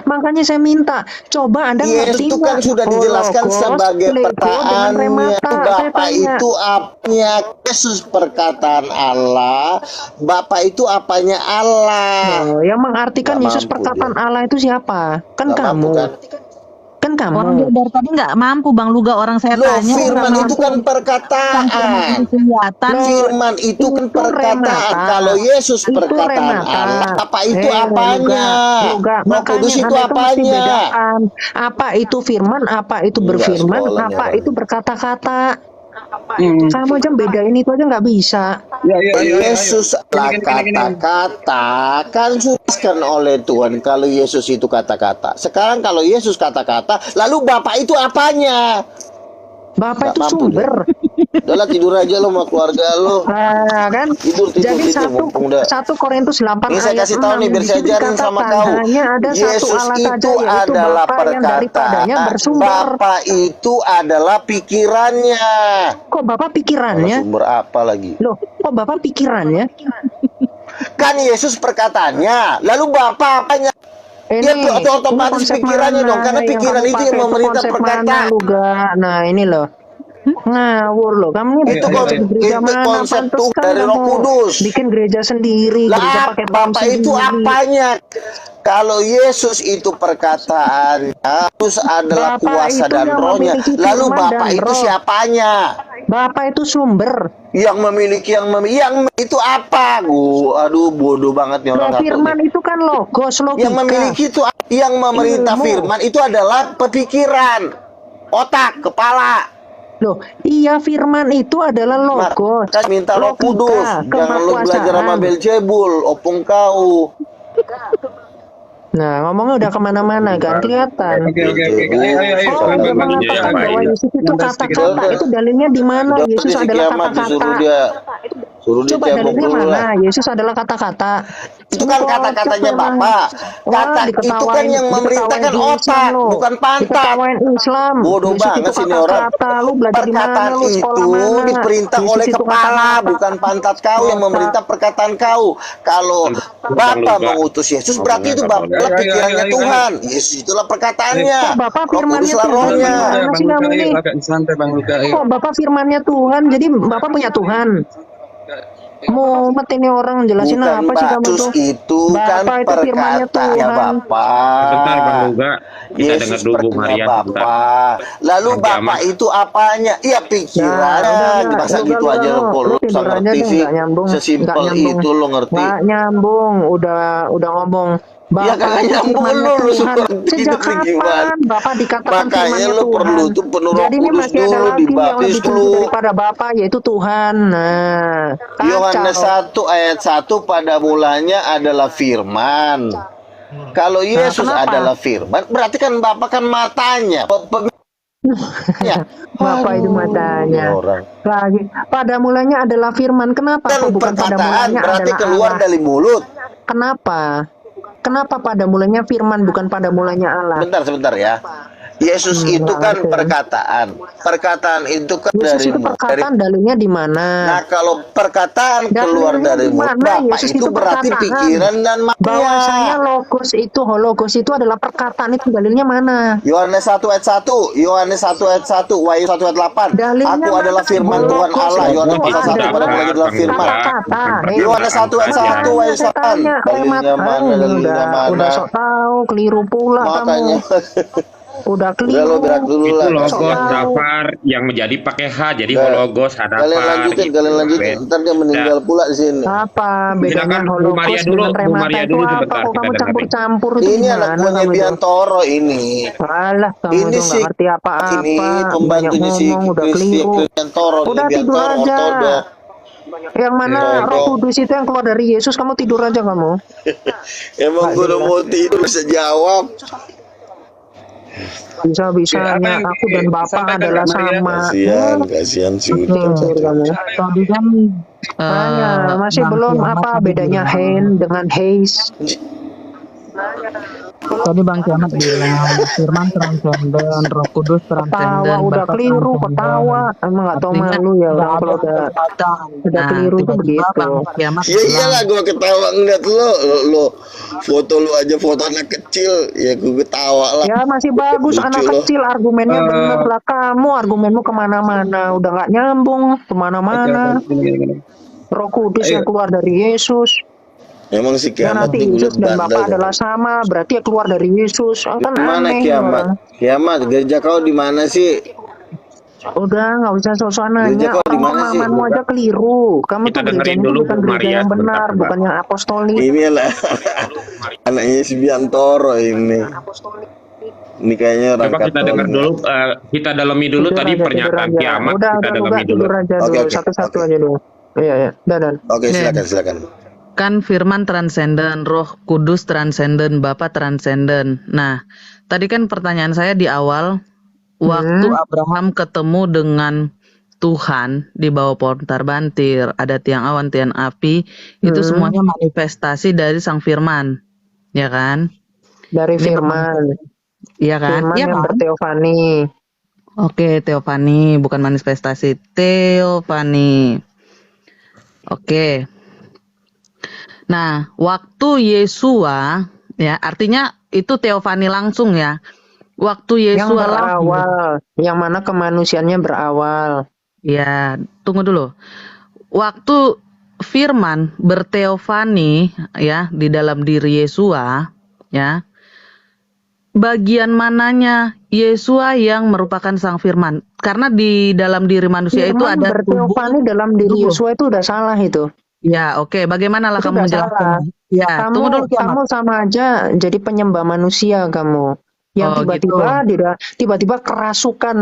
Makanya saya minta, coba Anda Yesus ngerti itu kan nggak? sudah dijelaskan Hologos, sebagai lego, dengan perkataannya. remata. Saya Bapa tanya. itu apanya? Yesus perkataan Allah. Bapa itu apanya Allah? Loh, yang mengartikan Nggak Yesus mampu perkataan dia. Allah itu siapa? Kan Nggak mampu kamu. kan? Kan orang kamu. dari tadi nggak mampu Bang Luga, orang saya Loh, tanya. firman orang itu kan mampu. perkataan. Itu kelihatan. Firman itu kan Itu perkataan. remata. Kalau Yesus Itu perkataan remata. Allah, apa itu apanya? Luga. Roh Makanya Kudus itu Anda itu mesti apanya? bedakan. Apa itu firman, apa itu Enggak, berfirman, sekolah nih apa orang. itu berkata-kata. Hmm. Kamu aja bedain itu aja nggak bisa. Yesus adalah kata-kata, kan sudah oleh Tuhan kalau Yesus itu kata-kata. Sekarang kalau Yesus kata-kata, lalu Bapak itu apanya? Bapak Nggak itu mampu sumber. Udahlah tidur aja lo sama keluarga lo. Nah, kan? Tidur, Jadi mumpung udah. 1 Korintus 8 Ini saya ayat kasih tahu 6 nih biar di saya situ ajarin sama dikatakan, kau. hanya ada satu Yesus Allah itu saja, yaitu adalah Bapa yang daripadanya perkataan. bersumber. Bapa itu adalah pikirannya. Kok Bapak Mana pikirannya? sumber apa lagi? Loh, kok Bapak pikirannya? Kan Yesus perkataannya, lalu Bapa apanya? Dia otomatis konsep pikirannya mana dong, karena yang pikiran kamu itu yang pakai? memerintah Konsep perkataan. mana, Luga? Nah, ini loh. Ngawur loh, kamu Itu gereja mana? konsep Pantes tuh kan dari Roh kamu Kudus. bikin gereja sendiri, gereja Lah, pakai Bapak itu apanya? Kalau Yesus itu perkataan, Yesus adalah Bapak kuasa itu dan yang rohnya. memiliki Lalu firman Bapak dan itu roh. siapanya? Bapak itu sumber. Yang memiliki, yang itu apa? Aduh, bodoh banget nih orang Loh, firman Katolik. itu kan logos, logika. Yang memiliki itu, yang memerintah Ilmu. firman itu adalah pikiran, otak, kepala. Loh, iya firman itu adalah logos. Maka minta Roh logika, Kudus. Jangan lu belajar sama kemakuasaan. Belzebul, opung kau. Nah, ngomongnya udah kemana-mana kan, kelihatan. Oke. Ayo. Oh, udah Bang. mengatakan Iya, bahwa iya. Yesus itu kata-kata. Itu dalilnya di mana? Udah Yesus si adalah Kiamat disuruh kata-kata. dia, suruh dia Coba cebok dalilnya dulu mana? lah. Yesus adalah kata-kata. Itu kan kata-katanya Bapak. Itu kan yang memerintahkan otak, bukan pantat. Diketawain Islam. Bodoh Yesus banget itu sih ini orang. kata-kata. Lu belajar di mana? Perkataan Lu sekolah itu mana? diperintah Yesus oleh itu kepala, kata-kata. bukan pantat kau yang memerintah perkataan kau. Kalau Bapak mengutus Yesus, berarti itu Bapak adalah pikirannya Tuhan. Yesus itulah perkataannya. Kok Bapak Roh firmannya Kudus lah Tuhan? rohnya. Gimana sih kamu ini? Agak santai Bang Luka. Kok Bapak firmannya Tuhan? Jadi Bapak punya Tuhan? Mumet ini orang jelasin Bukan apa sih kamu Batus tuh? itu kan Bapak itu firmannya perkataan ya Tuhan. Bapak. Sebentar Bang Luga, kita dengar Yesus dulu Bu pertanyaan Maria sebentar. Bapak. Lalu Bang Bapak Kiamat. itu apanya? Iya pikirannya. Udah, Masa udah, gitu udah, aja lo lu bisa tidur aja ngerti deh, sih. nggak nyambung, Sesimpel nggak nyambung. itu lo ngerti. Nggak nyambung, udah ngomong. Ya Bapak kagak itu nyambung firmannya lu Tuhan. seperti Sejak itu gimana? kapan Bapak dikatakan Makanya firmannya lo Tuhan? perlu tuh penuh Roh Jadi ini Kudus masih ada dulu, lagi yang dibaptis lebih tinggi dulu. daripada Bapak, yaitu Tuhan. Nah, Yohanes kacau. 1 ayat 1 pada mulanya adalah firman. Kalau Yesus kenapa? adalah firman, berarti kan Bapak kan matanya. Bapak itu matanya. Orang. Lagi, pada mulanya adalah firman. Kenapa? Kan Kok bukan pada perkataan mulanya berarti adalah keluar Allah? dari mulut. Kenapa? Kenapa pada mulanya firman bukan pada mulanya Allah? Sebentar ya. Yesus itu kan perkataan. Perkataan itu kan Yesus itu darimu. perkataan, dalilnya di mana? Nah, kalau perkataan keluar Dalilnya dari di mulut mana? Bapak Yesus itu itu berarti perkataan. pikiran dan Bahwasanya makna. logos itu adalah perkataan, itu dalilnya mana? Yohanes 1 ayat 1, Yohanes 1 ayat 1, Wahyu 1 ayat 8. Dalilnya Aku mana? adalah firman Tuhan Logos Allah. itu Yohanes pasal 1, adalah pada mulanya adalah firman. kata-kata. Yohanes 1 ayat 1, Wahyu 1. Dalilnya mana? Dalilnya mana? Udah sok tahu, keliru pula Makanya kamu. Udah udah lo keliru. berak dulu Itu lah. logos dafar yang menjadi pakai H, jadi hologos Kalian hadapar. lanjutin, kalian lanjutin. Ntar dia meninggal pula di sini. Apa bedanya Silakan Bu hologos Maria dulu, dengan Bu remata Maria itu dulu apa? sebentar, Kok kita kamu dengerin. campur-campur itu Ini anak gimana buahnya kamu itu? Biantoro ini. Alah, kamu Ini tuh nggak sih ngerti apa-apa. ini Banyak pembantunya si ngomong, udah keliru. Biantoro, Udah tidur Biantoro aja. ortodok. Yang mana Todok. Roh Kudus itu yang keluar dari Yesus, kamu tidur aja kamu. Emang gue udah mau tidur bisa jawab. Bisa-bisanya aku dan Bapak adalah sama. Kasihan si Cincin kamu. Tadi kan Masih Bang belum Kiamat apa tadi bedanya bilang- hand dengan haze. Tadi Bang Kiamat bilang firman transenden, Roh Kudus transenden, Ketawa udah Bapa keliru, transenden. ketawa. Emang nggak tahu Artinya malu ya nggak orang ada kalau perdebatan. udah keliru tuh tiba-tiba begitu. Bang Kiamat Ya bilang, iyalah gue ketawa ngeliat lo foto lu aja foto anak kecil ya gue ketawa lah. Ya masih bagus Lucu anak loh. kecil, argumennya bener lah. Kamu argumenmu kemana-mana, udah nggak nyambung kemana-mana. Roh Kudus yang keluar dari Yesus. Emang si Dan kiamat nanti nih Yesus dan bulat Bapa bandel. adalah sama, berarti ya keluar dari Yesus. Kan Mana aneh. kiamat? Orang. Kiamat gereja kau di mana sih? Udah nggak usah sok-sokan Gereja nanya. kau di Orang mana sih? pemahamanmu aja keliru. Kamu Kita tuh dengerin gerejanya dulu bukan Bu gereja Maria yang benar, sebentar, bukan yang apostolik. Ini lah anaknya si Biantoro ini. Ini kayaknya orang Coba kita dengar Katolik. dulu, kita dalami dulu Tidur tadi aja, pernyataan tidur aja. kiamat, Udah kita dalami udah dulu. tidur aja Oke, dulu, oke, satu-satu oke. aja dulu. Iya, dan. Oke, silakan. kan firman transenden, Roh Kudus transenden, Bapa transenden. Nah, tadi kan pertanyaan saya di awal, waktu Abraham ketemu dengan Tuhan di bawah pohon tarbantir, ada tiang awan, tiang api, itu semuanya manifestasi dari Sang Firman, ya kan? Dari Ini firman. Iya kan? Firman Iya yang kan? berteofani. Oke, teofani, bukan manifestasi, teofani. Oke. Nah, waktu Yesua, ya artinya itu teofani langsung ya. Waktu Yang Yesua lahir, berawal, yang mana kemanusiaannya berawal. ya tunggu dulu. Waktu Firman berteofani ya di dalam diri Yesua, ya bagian mananya Yesua yang merupakan Sang Firman? Karena di dalam diri manusia itu Firman ada berteofani dalam diri tubuh. Yesua itu udah salah itu. Ya, oke. Bagaimana lah Itu kamu nggak salah. menjelaskan? Ya, tunggu dulu Kiamat. Kamu sama aja jadi penyembah manusia kamu. Yang Oh, tiba-tiba kerasukan.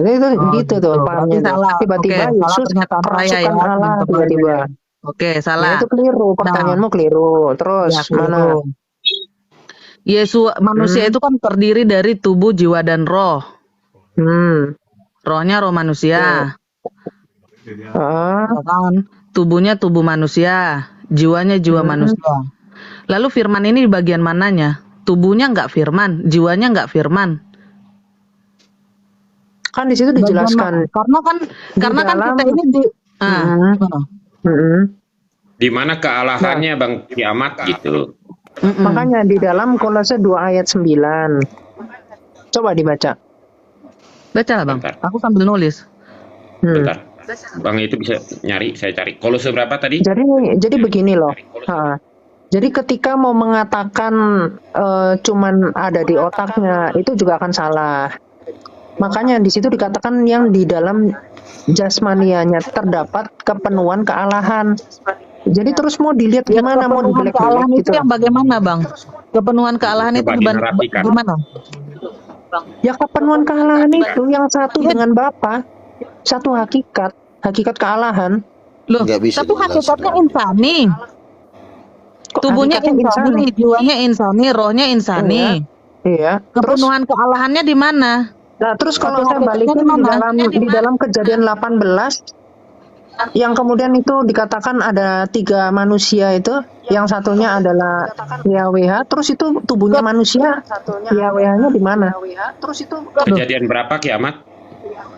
Itu Oh, gitu tuh pahamnya. Berarti salah. Tiba-tiba Oke, salah Yesus pernyataan saya ya, kerasukan Allah teman-teman. tiba-tiba. Oke, Nah, salah. itu keliru, pertanyaanmu keliru. Terus Ya, mana? keliru. Yesus manusia itu kan terdiri dari tubuh, jiwa dan roh. Rohnya roh manusia. Ah, Ya kan? Tubuhnya tubuh manusia, jiwanya jiwa manusia. Lalu firman ini di bagian mananya? Tubuhnya enggak firman, jiwanya enggak firman. kan di situ dijelaskan. Karena kan dalam- kita ini di gimana? Di mana kealahannya Bang Kiamat gitu. Makanya di dalam Kolose 2 ayat 9. Coba dibaca. Baca lah Bang. Bentar. Aku sambil nulis. Bentar. Bang itu bisa nyari, saya cari. Kolose berapa tadi? Jadi begini loh. Jadi ketika mau mengatakan cuman ada di otaknya, itu juga akan salah. Makanya di situ dikatakan yang di dalam jasmanianya terdapat kepenuhan kealahan. Jadi terus mau dilihat gimana, mau Kepenuhan dijelek-jelek kealahan gitu. itu yang bagaimana Bang? Kepenuhan kealahan itu Coba dinarasikan. gimana? Ya kepenuhan kealahan itu yang satu dengan Bapa, satu hakikat kealahan. Loh, Nggak bisa tapi dijelaskan. hakikatnya insani. Kok Tubuhnya hakikatnya insani, jiwanya insani, rohnya insani. Iya. Terus, Kepenuhan kealahannya di mana? nah terus kalau Tapi saya hakikatnya balikin di mana? di dalam Kejadian 18, Yang kemudian itu dikatakan ada 3 manusia itu, yang satunya adalah YHWH, terus itu tubuhnya manusia, YHWH-nya di mana? Kejadian berapa kiamat?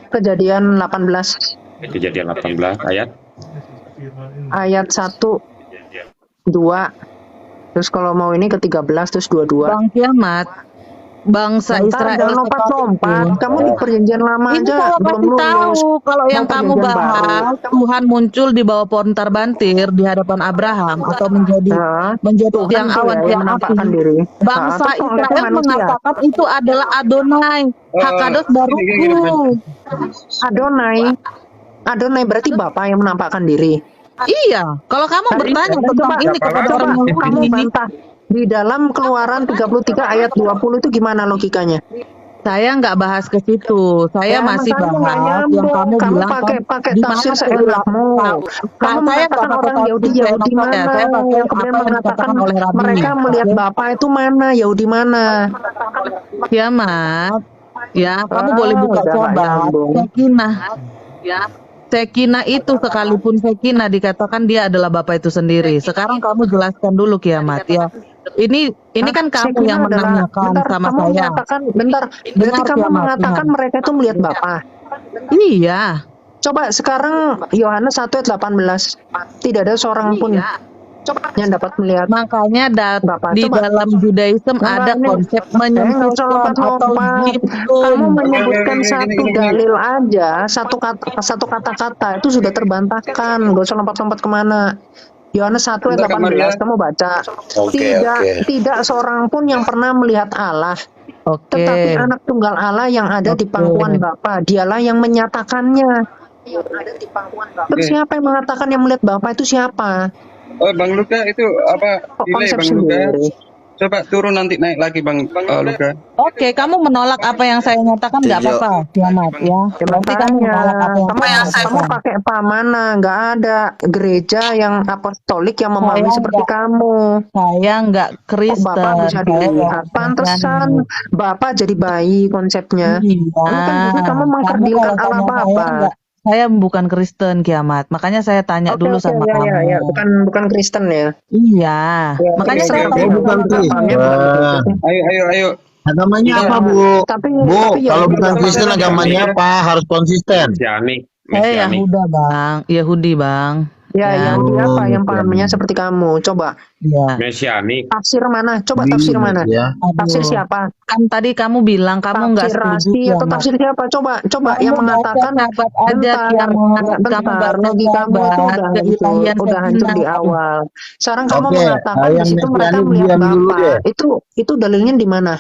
Kejadian 18 Kejadian 18 ayat. ayat 1, 2. Terus kalau mau ini ke 13 terus 22. Bang Kiamat, bangsa Bentar, Israel jangan lompat-lompat. Kamu di perjanjian lama ini aja saya belum kasih lulus. tahu kalau yang Mau kamu perjanjian bahas Tuhan muncul di bawah pohon bantir di hadapan Abraham atau menjadi Tuhan tiang tuh awan ya, yang tiang api. menampakkan diri. Bangsa Terus kalau Israel manusia, mengatakan itu adalah Adonai, Hakados Baruku. Adonai berarti Bapa yang menampakkan diri. Iya, kalau kamu bertanya tentang ini kepada orang kamu Yahudi, bantah. Di dalam Keluaran 33 ayat 20 itu gimana logikanya? saya nggak bahas ke situ. Saya masih bahas yang kamu bilang pakai di tafsir mana seenakmu. Kamu mengatakan orang Yahudi mana? Saya pakai Yang kemudian apa yang mengatakan dikatakan oleh Rabi. mereka melihat Bapa itu mana? Yahudi mana? Kiamat, ya kamu boleh buka udah nggak coba nyambung. Sekinah, ya Sekinah itu sekalipun Sekinah dikatakan dia adalah Bapa itu sendiri. Sekarang kamu jelaskan dulu Kiamat ya. Ini kan kamu Sekinah yang adalah- menanyakan bentar, sama kamu saya. mengatakan, bentar, berarti Dengar, kamu Kiamat, mengatakan dengar. mereka itu melihat Bapa. Iya. Coba sekarang Yohanes 1 ayat 18. Tidak ada seorang pun yang dapat melihat. Makanya Bapak, di coba. dalam Judaism Nggak, ada ini- konsep nggak usah menyembuhkan atau lompat-lompat. jibun. Kamu menyebutkan satu dalil aja, satu kata-kata itu sudah terbantahkan. Gak usah lompat-lompat kemana. Yohanes 1 ayat 18 kamu baca. Tidak seorang pun yang pernah melihat Allah, Oke. tetapi anak tunggal Allah yang ada di Oke. pangkuan Bapa, dialah yang menyatakannya. Terus siapa yang mengatakan yang melihat Bapa itu siapa? Oh, Bang Luka itu apa? Delay, Konsep Bang Luka. sendiri. Coba turun nanti naik lagi Bang Luka. Oke, kamu menolak apa yang saya nyatakan nggak apa-apa, Kiamat ya. Berarti kamu menolak apa yang saya Kamu nyatakan. pakai apa mana? Nggak ada gereja yang apostolik yang memahami Saya seperti nggak- kamu. Saya nggak Kok Kristen. Bapak bisa Saya dilihat? nggak Pantesan Kristiani. Bapak jadi bayi konsepnya. Iya. Ini kan berarti kamu mengkerdilkan kalau Allah tanya Bapa. saya bukan Kristen, Kiamat. Makanya saya tanya dulu sama kamu. ya. Bukan Kristen ya. Iya. Makanya oke, saya oke. tanya Oh, bukan Pahamnya Kristen. bukan begitu. Ayo. Agamanya Iya. apa, Bu? Tapi Kalau ya, bukan Kristen agamanya apa? Harus konsisten. Mesianik. saya Yahuda, Bang. Yahudi, Bang. Ya, Ya. Yahudi apa yang Oh, pahamnya iya. seperti kamu? Coba Ya. Iya. Mesianik. tafsir mana? Coba tafsir mana? Ya. Tafsir Aduh. siapa? Kan tadi kamu bilang kamu nggak Tafsir setuju, Rasi atau Kiamat. tafsir siapa? Coba Kamu yang baca mengatakan sahabat aja, Kiamat. Kamu bentar, baca logikamu itu sahabat udah hancur keilahian di Sekinah. awal. Sekarang kamu Oke, mengatakan di yang situ mereka mesianik melihat diam dulu Bapa. deh. Itu dalilnya di mana?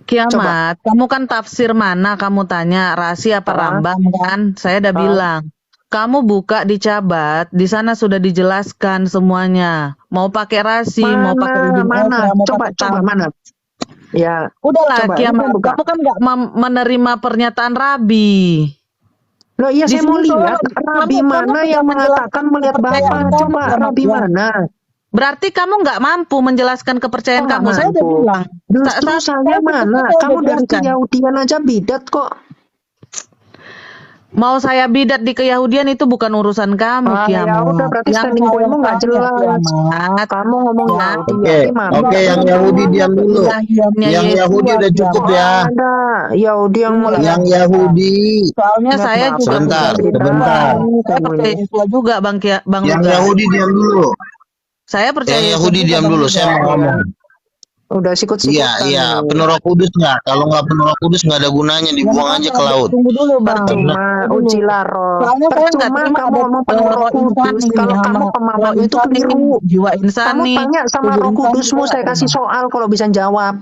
Kiamat, kamu kan tafsir mana kamu tanya, Rasi apa Rambam kan? Saya udah bilang. Kamu buka di Cabat, di sana sudah dijelaskan semuanya. Mau pakai Rasi, mau pakai Ibn Mana? Ezra, mau Coba pakai mana? Ya, Udahlah, Coba, Kiamat. ini buka. Kamu kan nggak menerima pernyataan Rabi. loh iya Di saya mau sini lihat soalnya Rabi kamu mana tidak yang menjelaskan mengatakan melihat kepercayaan Bapa. kamu, Coba Kiamat, Rabi ya. mana? Berarti kamu nggak mampu menjelaskan kepercayaan Kok nggak kamu. Saya udah mampu? bilang. Justru saya mana? Kamu dari Keyahudian aja bidat kok. Mau saya bidat di Keyahudian itu bukan urusan kamu, Ya Kiamat. udah berarti standing saya pointmu nggak tanya, jelas. Kiamat, Kamu ngomong Ya. Yahudi, Oke, Yahudi mana? oke, yang Yahudi diam dulu. keilahiannya Yang Yesus, Yahudi udah cukup Kiamat. ya. Ada Yahudi yang mulai Yang Yahudi, Soalnya Nggak saya apa-apa. juga Sebentar, percaya sebentar. Yesua. Saya percaya Yesua juga, Bang yang Luga. Yahudi diam dulu. Saya percaya Yang Yesua Yahudi juga, diam Bang dulu. Luga. Saya mau ngomong. udah sikut-sikutan. Iya, nih. penuh Roh Kudus nggak? Kalau nggak penuh Roh Kudus nggak ada gunanya, dibuang aja ke laut. Tunggu dulu, Bang. Percuma ujilah roh. Soalnya saya nggak Percuma terima kamu ada ngomong penuh roh kudus. Kalau kamu pemahamanmu itu keliru. Jiwa Kamu insani. tanya sama roh tubuh insani kudusmu, juga saya kasih ada. soal kalau bisa jawab.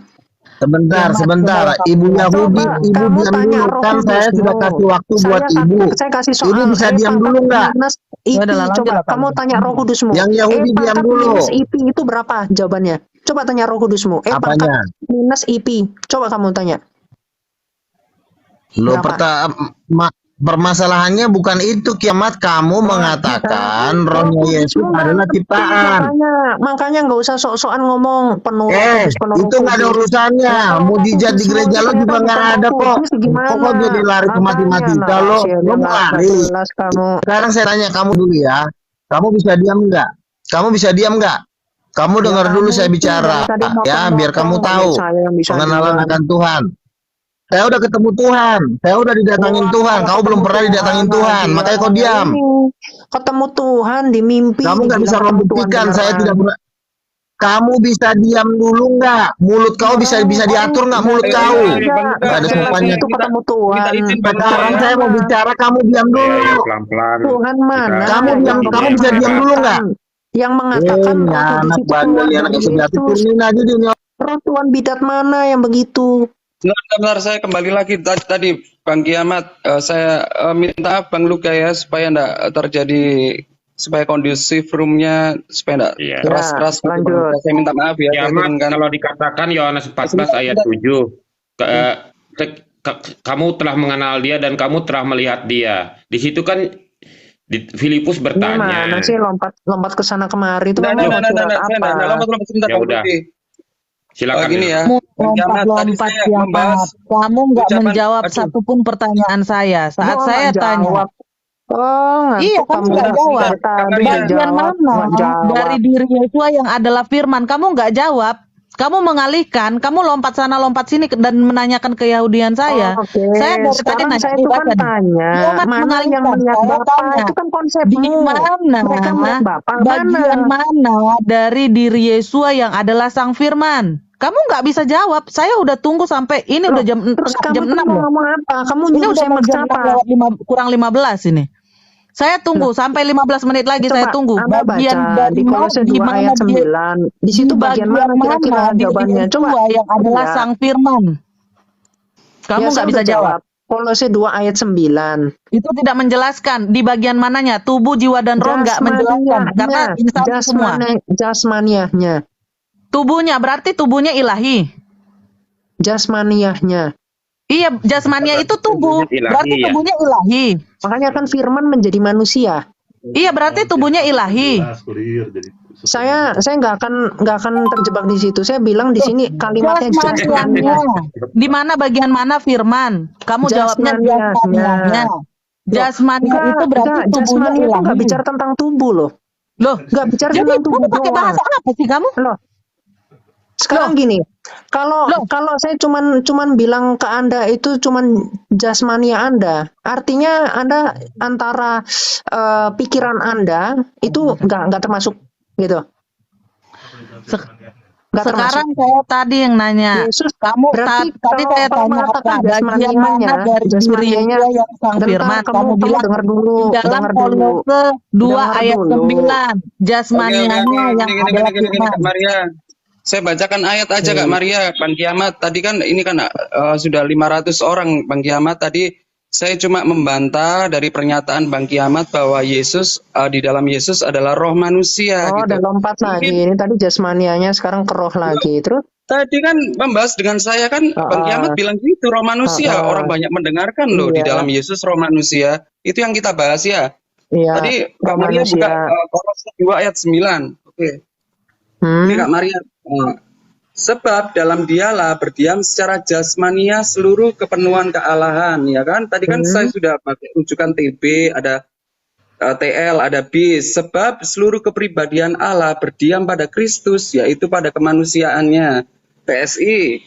Sebentar, Kiamat, sebentar. coba Ibu kamu- Yahudi, Coba ibu kamu diam tanya dulu. roh Kan saya kudusmu. sudah kasih waktu buat ibu. Saya kasih soal. Ibu bisa diam pangkat dulu nggak? minus IP. Udah lah, lanjut Coba lah, Pak. kamu tanya roh kudusmu. Yang Yahudi diam pangkat dulu. minus IP itu berapa jawabannya? Coba tanya roh kudusmu. Pangkat Apanya? minus IP. Coba kamu tanya. Lo Berapa? Permasalahannya bukan itu, Kiamat. Kamu mengatakan rohnya Yesus adalah ciptaan. Makanya nggak usah sok-sokan ngomong penuh. Itu nggak ada urusannya. Mujizat di gereja lo juga nggak ada kok. Kok jadi lari ke matematika lo mau lari. Sekarang saya tanya kamu dulu ya. Kamu bisa diam nggak? Kamu bisa diam nggak? Kamu dengar dulu saya bicara, ya, biar kamu tahu pengenalan akan Tuhan. Saya udah ketemu Tuhan, saya udah didatangin Tuhan. Kamu belum pernah didatangin Tuhan, makanya kau diam. Ketemu Tuhan di mimpi. Kamu nggak bisa membuktikan saya tidak pernah. Kamu bisa diam dulu nggak? Mulut kau bisa diatur nggak mulut kau? Nggak ada sopannya. Itu ketemu Tuhan. Sekarang saya mau bicara, kamu diam dulu. Pelan-pelan. Tuhan mana? Kamu bisa diam dulu nggak? Yang mengatakan anak bandel, anak sejati, turunin aja dia. Roh Tuhan bidat mana yang begitu? Sebentar, saya kembali lagi tadi Bang Kiamat, saya minta Bang Luka ya supaya enggak terjadi, supaya kondusif roomnya, supaya enggak keras-keras. Saya minta maaf ya. Kiamat, kalau dikatakan Yohanes 14 ayat 7, kamu telah mengenal dia dan kamu telah melihat dia. Di situ kan Filipus bertanya. Gimana sih lompat ke sana kemari itu? Lompat sebentar. Ya udah. Silakan gini ya. Lompat Kiamat. Kamu nggak menjawab satupun pertanyaan saya saat saya tanya. Iya, kamu nggak jawab. Bagian mana dari diri Yesua yang adalah firman? Kamu nggak jawab. Kamu mengalihkan, kamu lompat sana lompat sini dan menanyakan keyahudian saya. Saya dari tadi nanya, saya itu kan tanya, mana yang melihat Bapak? Itu kan konsepmu. Di mana? Bagian mana dari diri Yesua yang adalah Sang Firman? Kamu nggak bisa jawab. Saya udah tunggu sampai ini udah jam 6 loh. Ngomong apa? Kamu Ini udah jam apa? Kurang 15 ini. Saya tunggu sampai 15 menit lagi. Saya tunggu. Bagian dari Kolose 2 ayat 9. Di situ bagian mana kira-kira jawabannya? Coba yang adalah Sang Firman. Kamu nggak bisa jawab. Kolose 2 ayat 9. Itu tidak menjelaskan di bagian mananya. Tubuh, jiwa, dan roh nggak menjelaskan. Karena insan semua. Jasmaniahnya. Tubuhnya berarti tubuhnya ilahi. Jasmaniahnya. Iya, jasmania itu tubuh, berarti tubuhnya ilahi. Makanya kan firman menjadi manusia. Iya, berarti tubuhnya ilahi. Saya nggak akan terjebak di situ. Saya bilang di sini kalimatnya jasmania. Di mana bagian mana firman? Kamu jawabnya jasmania. Jasmania itu berarti tubuhnya ilahi. Itu nggak bicara tentang tubuh loh. Nggak bicara tentang tubuh. Pakai bahasa apa sih kamu? Loh. Sekarang gini, kalau saya cuman bilang ke Anda itu cuman jasmania Anda, artinya Anda antara pikiran Anda itu nggak termasuk gitu. Sekarang saya tadi yang nanya, Yesus, kamu tadi saya tanya apa bagian mana dari dirinya yang Sang Firman? Kamu bilang dengar dulu, dalam Kolose 2 ayat 9, jasmanianya yang adalah firman. Saya bacakan ayat aja Kak Maria, Bang Kiamat. Tadi kan ini kan sudah 500 orang Bang Kiamat. Tadi saya cuma membantah dari pernyataan Bang Kiamat bahwa Yesus di dalam Yesus adalah roh manusia. Oh, gitu. udah lompat lagi. Ini tadi jasmanianya, sekarang ke roh lagi. Terus? Tadi kan membahas dengan saya kan Bang Kiamat bilang gitu roh manusia. Orang banyak mendengarkan loh di dalam Yesus roh manusia. Itu yang kita bahas ya. Iya, tadi Kak Maria buka Kolose 2 ayat 9. Oke. Ini Kak Maria. Sebab dalam dialah berdiam secara jasmania seluruh kepenuhan kealahan, ya kan? Tadi kan saya sudah pakai rujukan TB, ada TL, ada bis. Sebab seluruh kepribadian Allah berdiam pada Kristus, yaitu pada kemanusiaannya. PSI,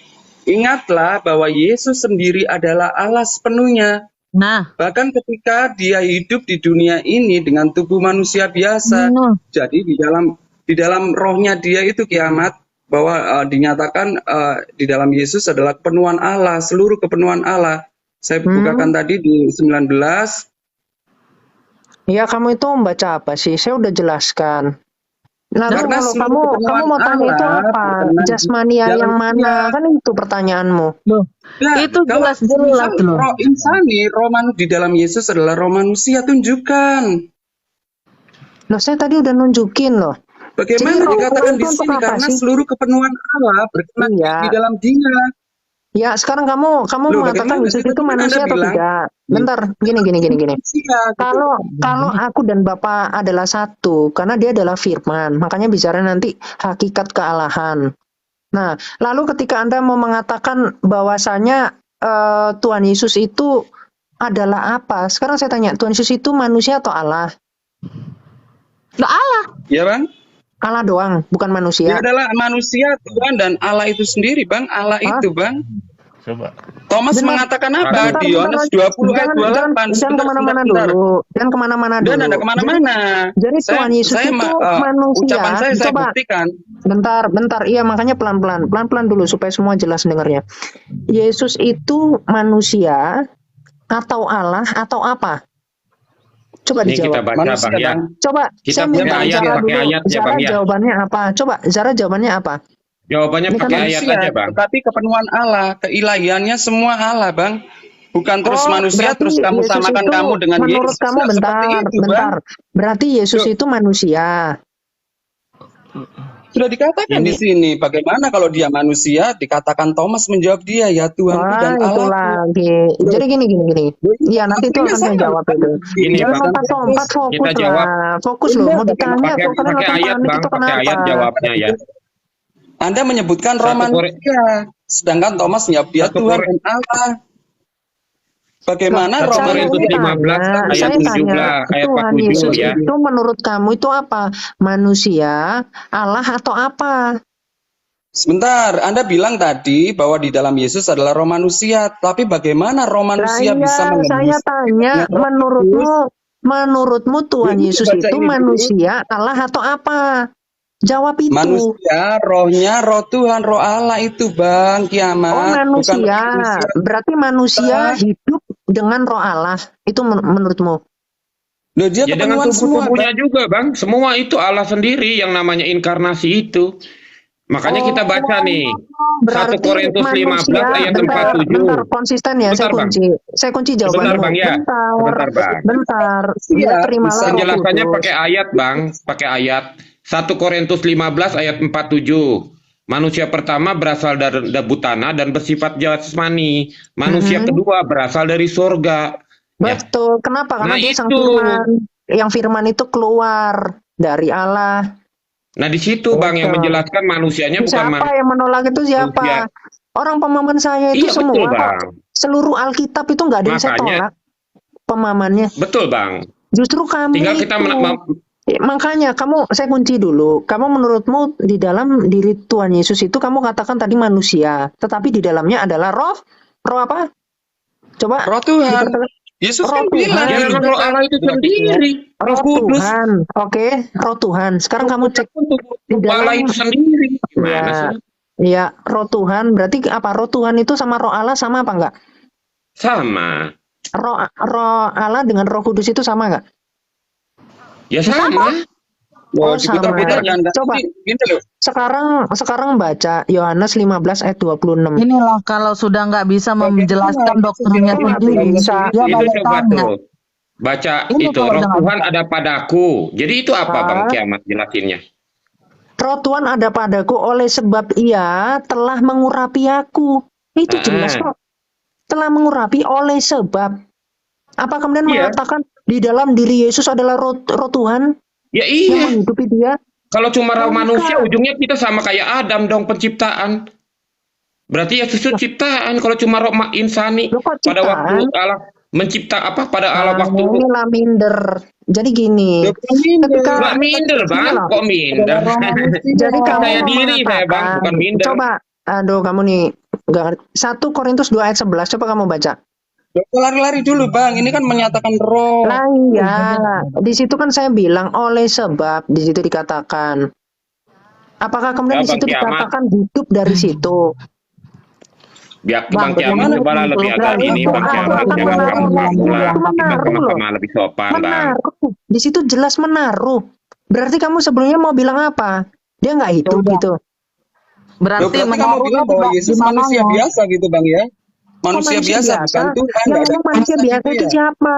ingatlah bahwa Yesus sendiri adalah Allah sepenuhnya. Nah, bahkan ketika dia hidup di dunia ini dengan tubuh manusia biasa, jadi di dalam rohnya dia itu Kiamat, bahwa dinyatakan di dalam Yesus adalah kepenuhan Allah, seluruh kepenuhan Allah. Saya bukakan tadi di 19. Ya, kamu itu membaca apa sih? Saya udah jelaskan. Nah, karena kamu mau tanya itu apa? Jasmania yang mana? Kan itu pertanyaanmu. Nah, itu jelas-jelas loh. Roh insani, di dalam Yesus adalah roh manusia, tunjukkan. Loh, saya tadi udah nunjukin loh. Bagaimana dikatakan di sini karena seluruh kepenuhan Allah berkenan di dalam Dia. Ya, sekarang kamu Loh, mengatakan bagaimana Yesus sih? itu Tadi kan manusia Anda atau bilang tidak? Bentar, gini. manusia, gitu. Kalau aku dan Bapak adalah satu, karena dia adalah firman, makanya bicara nanti hakikat kealahan. Nah, lalu ketika Anda mau mengatakan bahwasanya Tuhan Yesus itu adalah apa? Sekarang saya tanya, Tuhan Yesus itu manusia atau Allah? Lah Allah. Ya Bang? Allah doang, bukan Dia manusia. adalah manusia, Tuhan dan Allah itu sendiri, Bang. Allah Hah? itu, Bang. Coba. Thomas Benar. mengatakan apa Bentar, di Yohanes 20 ayat 28? jangan kemana-mana Sebentar. dulu. Jangan kemana-mana Dan dulu. Anda kemana-mana. Jadi Tuhan Yesus itu manusia. Ucapan saya Coba, buktikan. bentar. Iya, makanya pelan-pelan dulu supaya semua jelas dengarnya. Yesus itu manusia atau Allah atau apa? Coba Ini kita dijawab. baca Manusia, Bang ya. Bang. Coba Kita saya minta pakai ayat Zara ya, pakai dulu. ayat ya, Zara Bang ya. jawabannya apa? Coba Zara jawabannya apa? Jawabannya Ini kan pakai ayat Manusia, aja, Bang. tetapi kepenuhan Allah, keilahiannya semua Allah, Bang. Bukan terus Oh, manusia, berarti terus kamu Yesus samakan itu, kamu dengan menurut Yesus. kamu, Nggak seperti bentar. itu, Bang. Berarti Yesus Loh. itu manusia. Sudah dikatakan Ini- di sini, bagaimana kalau dia manusia, dikatakan Thomas menjawab dia, ya Tuhanku Wah, dan itu Allahku. lagi. Jadi gini. Iya, nanti itu akan saya jawab itu. Gini, Jangan Bang. lompat-lompat, fokus Kita jawab. lah. Fokus loh, mau ditanya Pakai kok kalian pakai langsung ayat, panik Bang. itu Pakai ayat kenapa? jawabnya ya. Anda menyebutkan roh 1 manusia, sedangkan Thomas menjawab dia 1 Tuhan dan Allah. Bagaimana roh 1 Korintus manusia? 15 ayat saya 17 tanya, ayat Tuhan 47 Yesus ya. itu menurut kamu itu apa? Manusia, Allah atau apa? Sebentar, Anda bilang tadi bahwa di dalam Yesus adalah roh manusia, tapi bagaimana roh manusia bisa Saya menembus? tanya, menurutmu Tuhan Yuk, Yesus baca itu ini dulu. manusia, Allah atau apa? Jawab itu. Manusia, rohnya, roh Tuhan, roh Allah itu, Bang, kiamat. Oh, Bukan manusia. Berarti manusia hidup dengan roh Allah. Itu menurutmu? Loh, dia Ya dengan kepenuhan semua, tubuh-tubuhnya Bang. juga, Bang. Semua itu Allah sendiri yang namanya inkarnasi itu. Makanya kita baca nih. 1 Berarti Korintus 15 manusia, ayat bentar, 47. konsisten ya, Bentar, Bang. saya kunci jawabanmu. Sebentar, Bang, ya. Sebentar, Bang. Bentar. Iya, Dia terimalah bisa Roh Penjelasannya Kudus. pakai ayat, Bang. Pakai ayat. 1 Korintus 15 ayat 47. Manusia pertama berasal dari debu tanah dan bersifat jasmani. Manusia kedua berasal dari surga. Ya. Betul. Kenapa? Karena Nah, dia sang itu. firman. Yang firman itu keluar dari Allah. Nah, di situ, Bang, yang menjelaskan manusianya bukan Siapa yang menolak itu siapa? manusia. Orang pemahaman saya itu Iya, semua betul, kok. Bang. Seluruh Alkitab itu nggak ada yang saya Makanya- tolak pemahamannya. Betul, Bang. Justru kamu Tinggal kita itu. Makanya saya kunci dulu. Kamu menurutmu di dalam diri Tuhan Yesus itu kamu katakan tadi manusia, tetapi di dalamnya adalah roh apa? Coba. Roh Tuhan. Yesus Roh kan bilang. Tuhan. Ya, memang roh Allah itu sendiri. Roh Kudus. Tuhan. Oke, roh Tuhan. Sekarang kamu cek di Roh Allah dalam. itu sendiri. Gimana Ya, sih? ya, roh Tuhan. Berarti apa? Roh Tuhan itu sama roh Allah sama apa enggak? Sama. Roh Allah dengan Roh Kudus itu sama enggak? Ya sama. Oh, diputar-putarkan. Coba. Gini loh. Sekarang baca Yohanes 15 ayat 26. Inilah kalau sudah nggak bisa menjelaskan dokternya Bagaimana sendiri, bisa? dia Itu balik coba tanya. tuh. Baca Ini itu, kalau roh udah nggak Tuhan ada padaku. Jadi itu apa, Bang Kiamat jelasinnya? Roh Tuhan ada padaku oleh sebab ia telah mengurapi aku. Itu jelas kok. Telah mengurapi oleh sebab. Apa kemudian Iya. mengatakan di dalam diri Yesus adalah roh Tuhan Ya yang iya. menghidupi dia? Kalau cuma roh Bukan. manusia, ujungnya kita sama kayak Adam dong penciptaan. Berarti ya susu ciptaan. Kalau cuma roh insani, Loh, kok pada waktu ciptaan? Allah mencipta apa? Pada Allah Nah, waktu ini lah minder. Jadi gini, ketika nggak minder, Bang. Gini loh. Kok minder? Jadi kamu Percaya diri saya, Bang, mengatakan- bukan minder. Coba, aduh kamu nih nggak ngerti. 1 Korintus 2 ayat 11. Coba kamu baca. Lari-lari dulu, Bang. Ini kan menyatakan roh. Lah iya, di situ kan saya bilang oleh sebab di situ dikatakan. Apakah kemudian Ya, di situ Bang Kiamat. dikatakan hidup dari situ? Biar Bang, Bang Kiamat bagaimana cobalah lebih itu? agak ini, Itu Bang aku Kiamat. akan Jangan menaruh kamu lagi, kamu lah. ya. Kita Menaruh loh. sama-sama lebih sopan, Bang. Menaruh. Di situ jelas menaruh. Berarti kamu sebelumnya mau bilang apa? Dia nggak hidup Coba. gitu. Loh, Berarti berarti kamu menaruhnya bilang bahwa tidak Yesus di manusia mananya. biasa gitu, Bang ya? Manusia biasa, bukan Tuhan. Yang nggak ada memang manusia kuasa biasa gitu itu ya? siapa?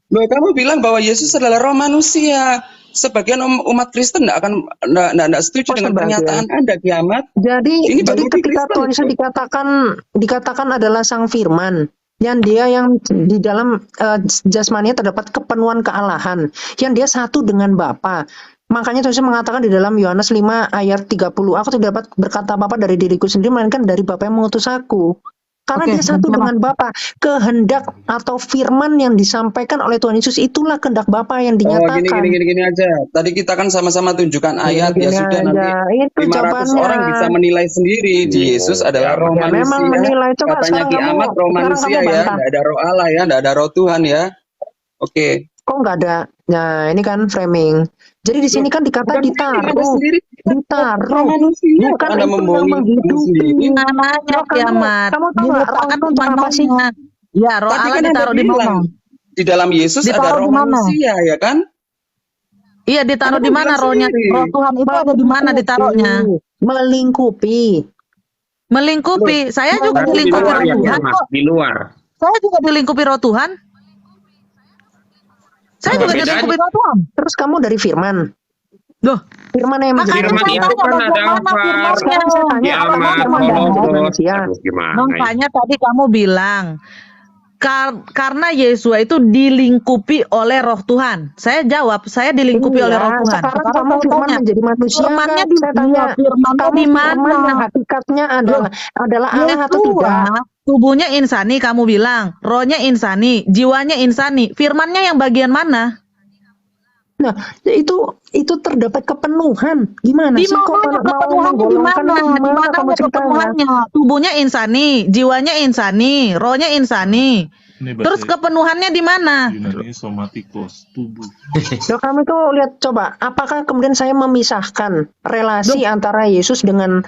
Loh, kamu bilang bahwa Yesus adalah roh manusia. sebagian umat Kristen nggak setuju dengan pernyataan Anda, Kiamat. Jadi Ini ketika Kristen, Tuhan Yesus dikatakan adalah sang firman, yang dia yang di dalam jasmaninya terdapat kepenuhan kealahan, yang dia satu dengan Bapa. Makanya Tuhan Yesus mengatakan di dalam Yohanes 5 ayat 30, aku tidak dapat berkata apa-apa dari diriku sendiri, melainkan dari Bapa yang mengutus aku. Karena dia satu dengan Bapa. Kehendak atau firman yang disampaikan oleh Tuhan Yesus itulah kehendak Bapa yang dinyatakan. Gini aja. Tadi kita kan sama-sama tunjukkan ayat, ya sudah nanti itu 500 jawabannya. orang bisa menilai sendiri. Yesus adalah roh manusia. Memang menilai. Coba katanya Kiamat roh manusia ya, nggak ada roh Allah ya, nggak ada roh Tuhan ya. Oke. Kok nggak ada? Nah, ini kan framing. Jadi di sini kan ditaruh. Manusia. Bukan Anda itu membohongi menghidupi. Namanya Kiamat. Kamu tahu nggak roh itu untuk apa sih? Ya, roh Tapi Allah kan ditaruh di mana? Di dalam Yesus ada roh manusia, ya kan? Iya, ditaruh di mana rohnya? Roh Tuhan itu ada di mana ditaruhnya? Melingkupi. Saya juga dilingkupi roh Tuhan kok. Di luar. Saya juga dilingkupi roh Tuhan. Saya juga dilingkupi roh Tuhan. Terus kamu dari firman. Loh, firman yang menjadi manusia. Itu kan ada makanya tadi kamu bilang karena Yesua itu dilingkupi oleh roh Tuhan. Saya jawab, saya dilingkupi oleh roh Tuhan. Sekarang kamu firman menjadi manusia. Firmannya di mana? Hakikatnya adalah Allah atau tidak? Tubuhnya insani, kamu bilang. Rohnya insani, jiwanya insani. Firmannya yang bagian mana? Nah, itu terdapat kepenuhan. Gimana sih kok kepenuhannya di mana? Kamu kepenuhannya? Tubuhnya insani, jiwanya insani, rohnya insani. Terus kepenuhannya di mana? Yunani somatikos, tubuh. Loh, kami tuh lihat coba, apakah kemudian saya memisahkan relasi antara Yesus dengan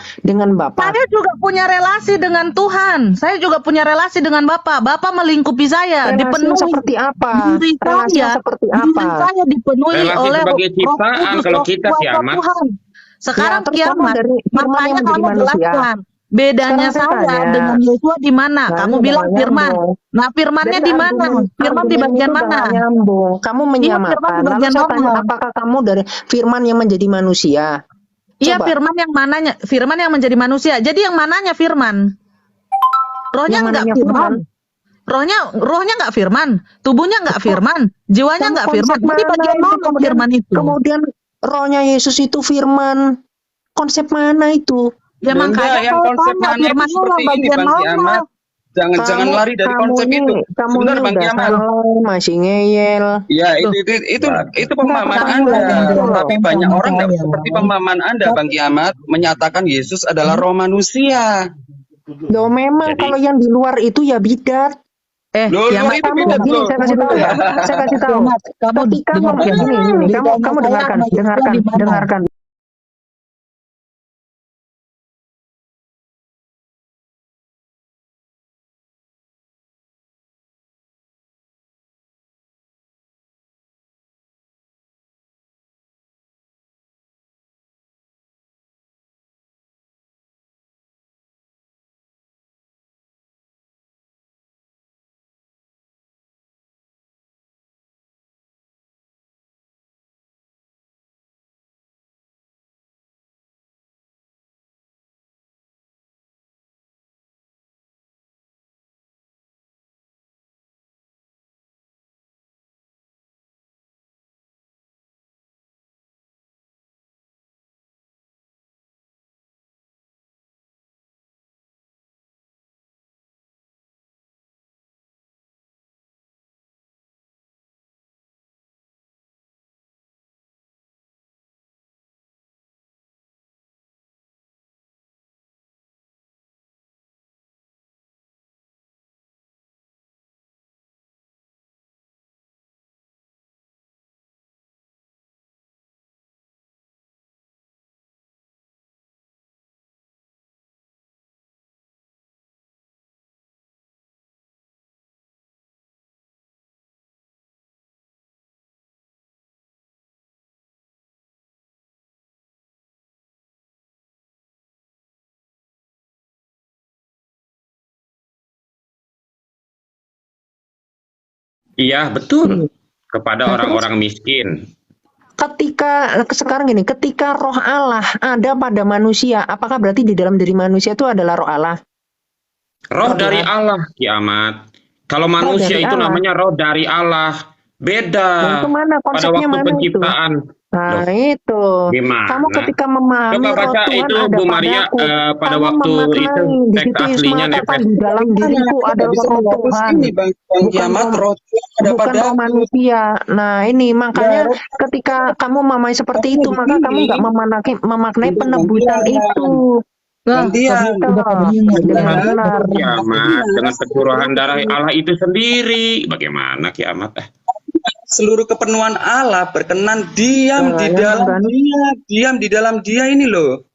Bapa? Saya juga punya relasi dengan Tuhan. Saya juga punya relasi dengan Bapa. Bapa melingkupi saya, dipenuhi. Seperti apa? Relasinya seperti apa? Diri saya dipenuhi relasi oleh sebagai ciptaan kalau kita Kiamat. Sekarang Kiamat, makanya kamu jelaskan. Bedanya saya dengan Yesua di mana? Kamu bilang firman. Nah, firmannya di mana? Firman di bagian mana? Kamu menyamakan. Lalu saya tanya, apakah kamu dari firman yang menjadi manusia? Iya, firman yang mananya? Firman yang menjadi manusia. Jadi yang mananya firman? Rohnya enggak firman. Rohnya enggak firman, tubuhnya enggak firman, jiwanya enggak firman. Jadi bagian mana firman itu? Kemudian rohnya Yesus itu firman. Konsep mana itu? Ya makanya yang konsep mana itu seperti ini Bang Kiamat. Jangan lari dari konsep itu. Sebentar Bang Kiamat. Masih ngeyel. Ya, itu pemahaman Anda. Tapi banyak orang tidak seperti pemahaman Anda Bang Kiamat menyatakan Yesus adalah roh manusia. Loh, memang kalau yang di luar itu ya bidat. Kiamat, kamu begini, saya kasih tahu ya. Saya kasih tahu. Kamu dengarkan. Iya, betul. Kepada orang-orang miskin. ketika sekarang gini, ketika roh Allah ada pada manusia, apakah berarti di dalam diri manusia itu adalah roh Allah? Roh dari Allah, kiamat. Kalau manusia itu Allah. namanya roh dari Allah. Beda. Itu mana Pada konsepnya, waktu mana penciptaan. Nah, Loh, itu. gimana? Kamu ketika memahami Coba roh baca Tuhan itu ada Bu Maria padaku, pada kamu waktu memaknai itu di teks situ Yesus aslinya mengatakan Nefes. di dalam diriku ada bisa roh menghapus Tuhan, ini Bang bukan Kiamat, roh, roh Tuhan ada bukan roh padaku. manusia. Nah, ini makanya Ya, roh ketika kamu memahami seperti Tuhan itu, di maka kamu sini. nggak memaknai Untuk penebusan gantian. itu. Gantian. Gitu udah loh, kebenar, dengan Tuhan. benar. Kiamat dengan pencurahan darah Allah itu sendiri. Bagaimana kiamat? Seluruh kepenuhan Allah berkenan diam Nah, di yang dalam kan? dia, diam di dalam dia ini loh.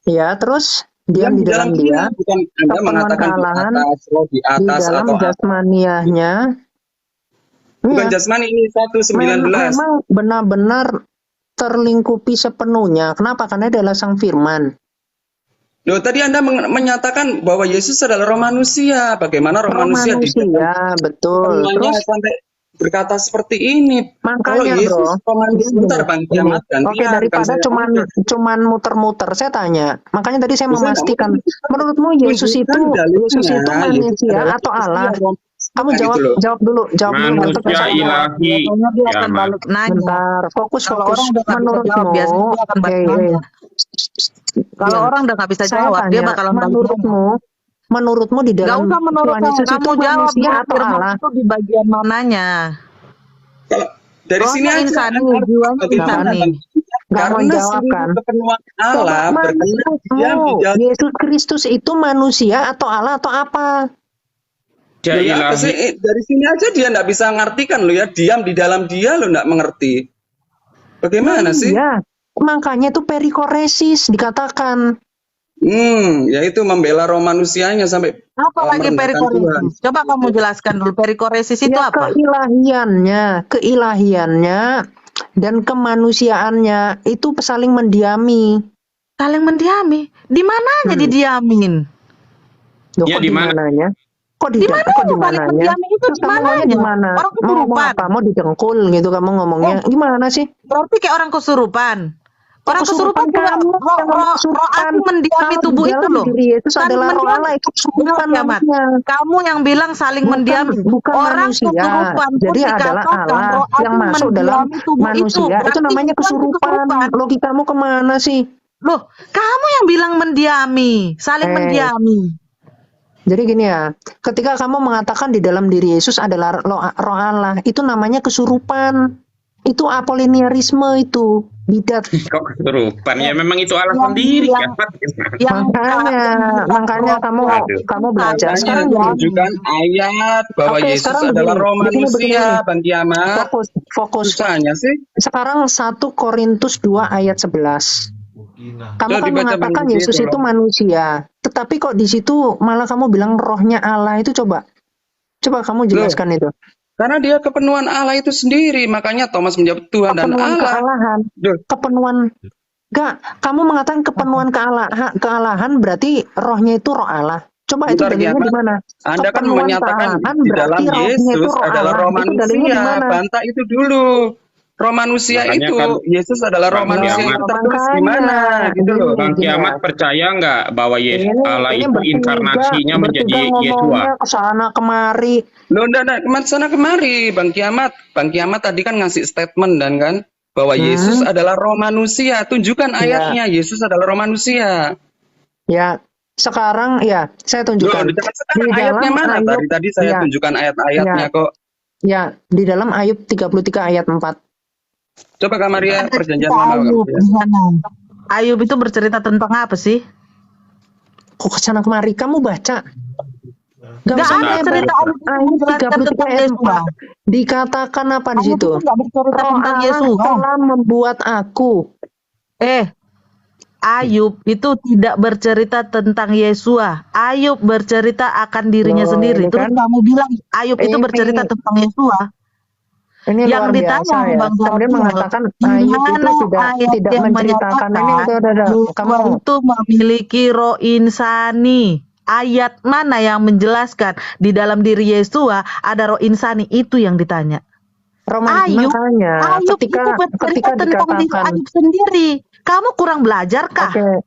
Ya, terus diam di dalam dia, bukan Anda kepenuhan mengatakan di kealahan atas, roh di di atas dalam atau apa. jasmaniahnya. Bukan Ya, jasmani ini 1:19. memang benar-benar terlingkupi sepenuhnya. Kenapa? Karena dia adalah Sang Firman. Loh, tadi Anda menyatakan bahwa Yesus adalah roh manusia. Bagaimana roh manusia di dalam betul. kepenuhannya Terus sampai berkata seperti ini? Kalau makanya Yesus bro, roh manusia, sebentar Bang Kiamat oke, gantian. daripada cuman muter-muter, saya tanya. Makanya tadi saya memastikan, menurutmu Yesus itu manusia atau Allah? Kamu jawab dulu. Manusia ilahi. Biasanya dia akan Kiamat. balik nanya. Bentar, fokus. Kalau orang udah nggak bisa jawab, biasanya dia akan balik nanya. Kalau orang udah nggak bisa jawab, dia bakalan balik nanya. Menurutmu di Gak dalam usah menurut Tuhan Yesus itu kamu jawab manusia dulu, atau firman Allah? itu di bagian mananya. Kalau dari sini Rohnya aja insani, Anda jiwanya bagaimana, insani. Bang? Nggak mau Karena jawab, seluruh kan? kepenuhan Allah Coba berkenan diam di dalam. Yesus Kristus itu manusia atau Allah atau apa? Dia Loh, ya, ilahi. dari sini aja dia nggak bisa ngartikan loh ya, diam di dalam dia lo nggak mengerti. Bagaimana sih? Iya, makanya itu perikoresis dikatakan. Yaitu membela roh manusianya sampai Apa lagi merendahkan perikoresis? Coba kamu jelaskan dulu perikoresis itu Ya, apa? keilahiannya dan kemanusiaannya itu saling mendiami. Saling mendiami. Di mananya didiamin? Loh, Ya, kok di di mana? mananya? Kok di Di mana kok di saling mananya? mendiami itu Terus di kamu maunya mananya? di mana? Orang Mau ngomong kesurupan. apa? Mau didengkul gitu kamu ngomongnya? Gimana sih? Berarti kayak orang kesurupan. Orang kesurupan juga kamu yang roh kesurupan. asli mendiami Kalau tubuh di itu dalam loh. diri Yesus Saling adalah roh mendiami. Allah, itu kesurupan Enggak, Kiamat. namanya. Kamu yang bilang saling mendiami. Bukan Orang manusia. kesurupan pun Jadi adalah dikatakan Allah roh yang asli masuk dalam mendiami tubuh manusia. Itu Berarti namanya itu kesurupan. Logikamu kemana sih? Loh, kamu yang bilang mendiami, saling mendiami. Jadi gini ya, ketika kamu mengatakan di dalam diri Yesus adalah roh Allah, itu namanya kesurupan. Itu apoliniarisme itu, bidat. Kok kesurupan? Ya memang itu Allah Yang sendiri. bilang- Makanya kamu belajar sekarang menunjukkan ayat bahwa Oke, Yesus sekarang adalah begini, roh manusia, Bang Kiamat. fokus. Susahnya sih. Sekarang 1 Korintus 2 ayat 11. Kamu Coba kan dibaca, mengatakan Bang, Yesus itu itu manusia, tetapi kok di situ malah kamu bilang rohnya Allah itu coba kamu jelaskan itu. Karena dia kepenuhan Allah itu sendiri, makanya Thomas menjawab Tuhan dan Kepenuhan Allah. kealahan. Kepenuhan. Enggak, kamu mengatakan kepenuhan kealahan berarti rohnya itu roh Allah. Coba itu Bentar, dalilnya Kiamat. di mana? Anda kan Kepenuhan menyatakan kealahan di berarti dalam rohnya itu Yesus roh adalah Allah. roh Itu dalilnya di manusia. mana? Bantah itu dulu. Roh manusia Makanya itu, kan, Yesus adalah roh Bang manusia Kiamat. yang tertulis di mana, gitu loh. Bang Gini ya. Kiamat percaya nggak bahwa Yesus Allah itu bertiga inkarnasinya menjadi Yesua? ngomongnya kesana kemari. Loh, enggak, sana kemari, Bang Kiamat. Bang Kiamat tadi kan ngasih statement dan kan bahwa Yesus adalah roh manusia. Tunjukkan ayatnya, Yesus adalah roh manusia. Ya, sekarang ya saya tunjukkan. Loh, sekarang ayatnya mana? Tadi saya tunjukkan ayat-ayatnya kok. Ya, di dalam Ayub 33 ayat 4. Coba Kak Maria, perjanjian Ayub lama. di sana. Ayub itu bercerita tentang apa sih? Kok kesana kemari? Kamu baca. Gak ada cerita Ayub 33 ayat 4. Dikatakan apa di situ? Gak bercerita Roh tentang Allah Yesus. telah membuat aku. Ayub itu tidak bercerita tentang Yesua. Ayub bercerita akan dirinya sendiri. Ini Terus kan? kamu bilang Ayub itu Ini- bercerita tentang Yesua. Ini Yang luar ditanya biasa ya. Bang Kemudian Gabriel, mengatakan di Ayub mana itu ayat tidak yang menceritakan ini. menyatakan Udah. Yesua Kamu itu memiliki roh insani. Ayat mana yang menjelaskan di dalam diri Yesua ada roh insani? Itu yang ditanya. Ayub, makanya Ayub itu ketika bercerita tentang diri dikatakan, Ayub sendiri. Kamu kurang belajar kah? oke,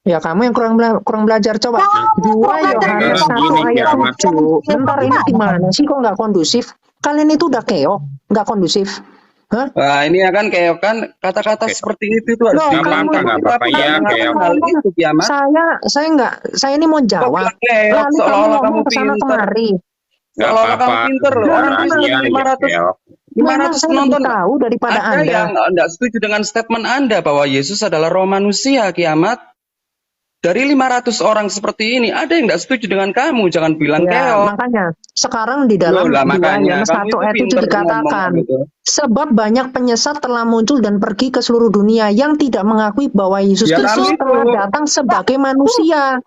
ya kamu yang kurang belajar. Coba Kamu 2 kurang belajar Yohanes Sekarang 1 gini, ayat kiamat. 7. Bentar, ini gimana sih kok nggak kondusif? Kalian itu udah keok, nggak kondusif. Hah? Nah, ini ya kan kayak kan kata-kata Oke. seperti itu tuh harus Loh, Nggak dibangun. apa-apa, nggak Kita apa-apa. pun Iya, mengatakan kayak hal itu kiamat. Saya ini mau Kok jawab. bilang keok Lalu kamu seolah-olah kamu ngomong kesana pinter. kemari. nggak Seolah-olah kamu apa-apa. pinter loh. Orang Sekarang Kristen iya, iya, 500 keok. Memang 500 saya lebih penonton tahu daripada ada Anda. yang tidak setuju dengan statement Anda bahwa Yesus adalah roh manusia kiamat. Dari 500 orang seperti ini, ada yang tidak setuju dengan kamu. Jangan bilang Ya, keok. makanya sekarang di Loh dalam lah 2 makanya Yohanes kamu 1 itu ayat 7 pinter dikatakan, ngomong gitu. sebab banyak penyesat telah muncul dan pergi ke seluruh dunia yang tidak mengakui bahwa Yesus Ya Kristus kami itu telah datang sebagai manusia.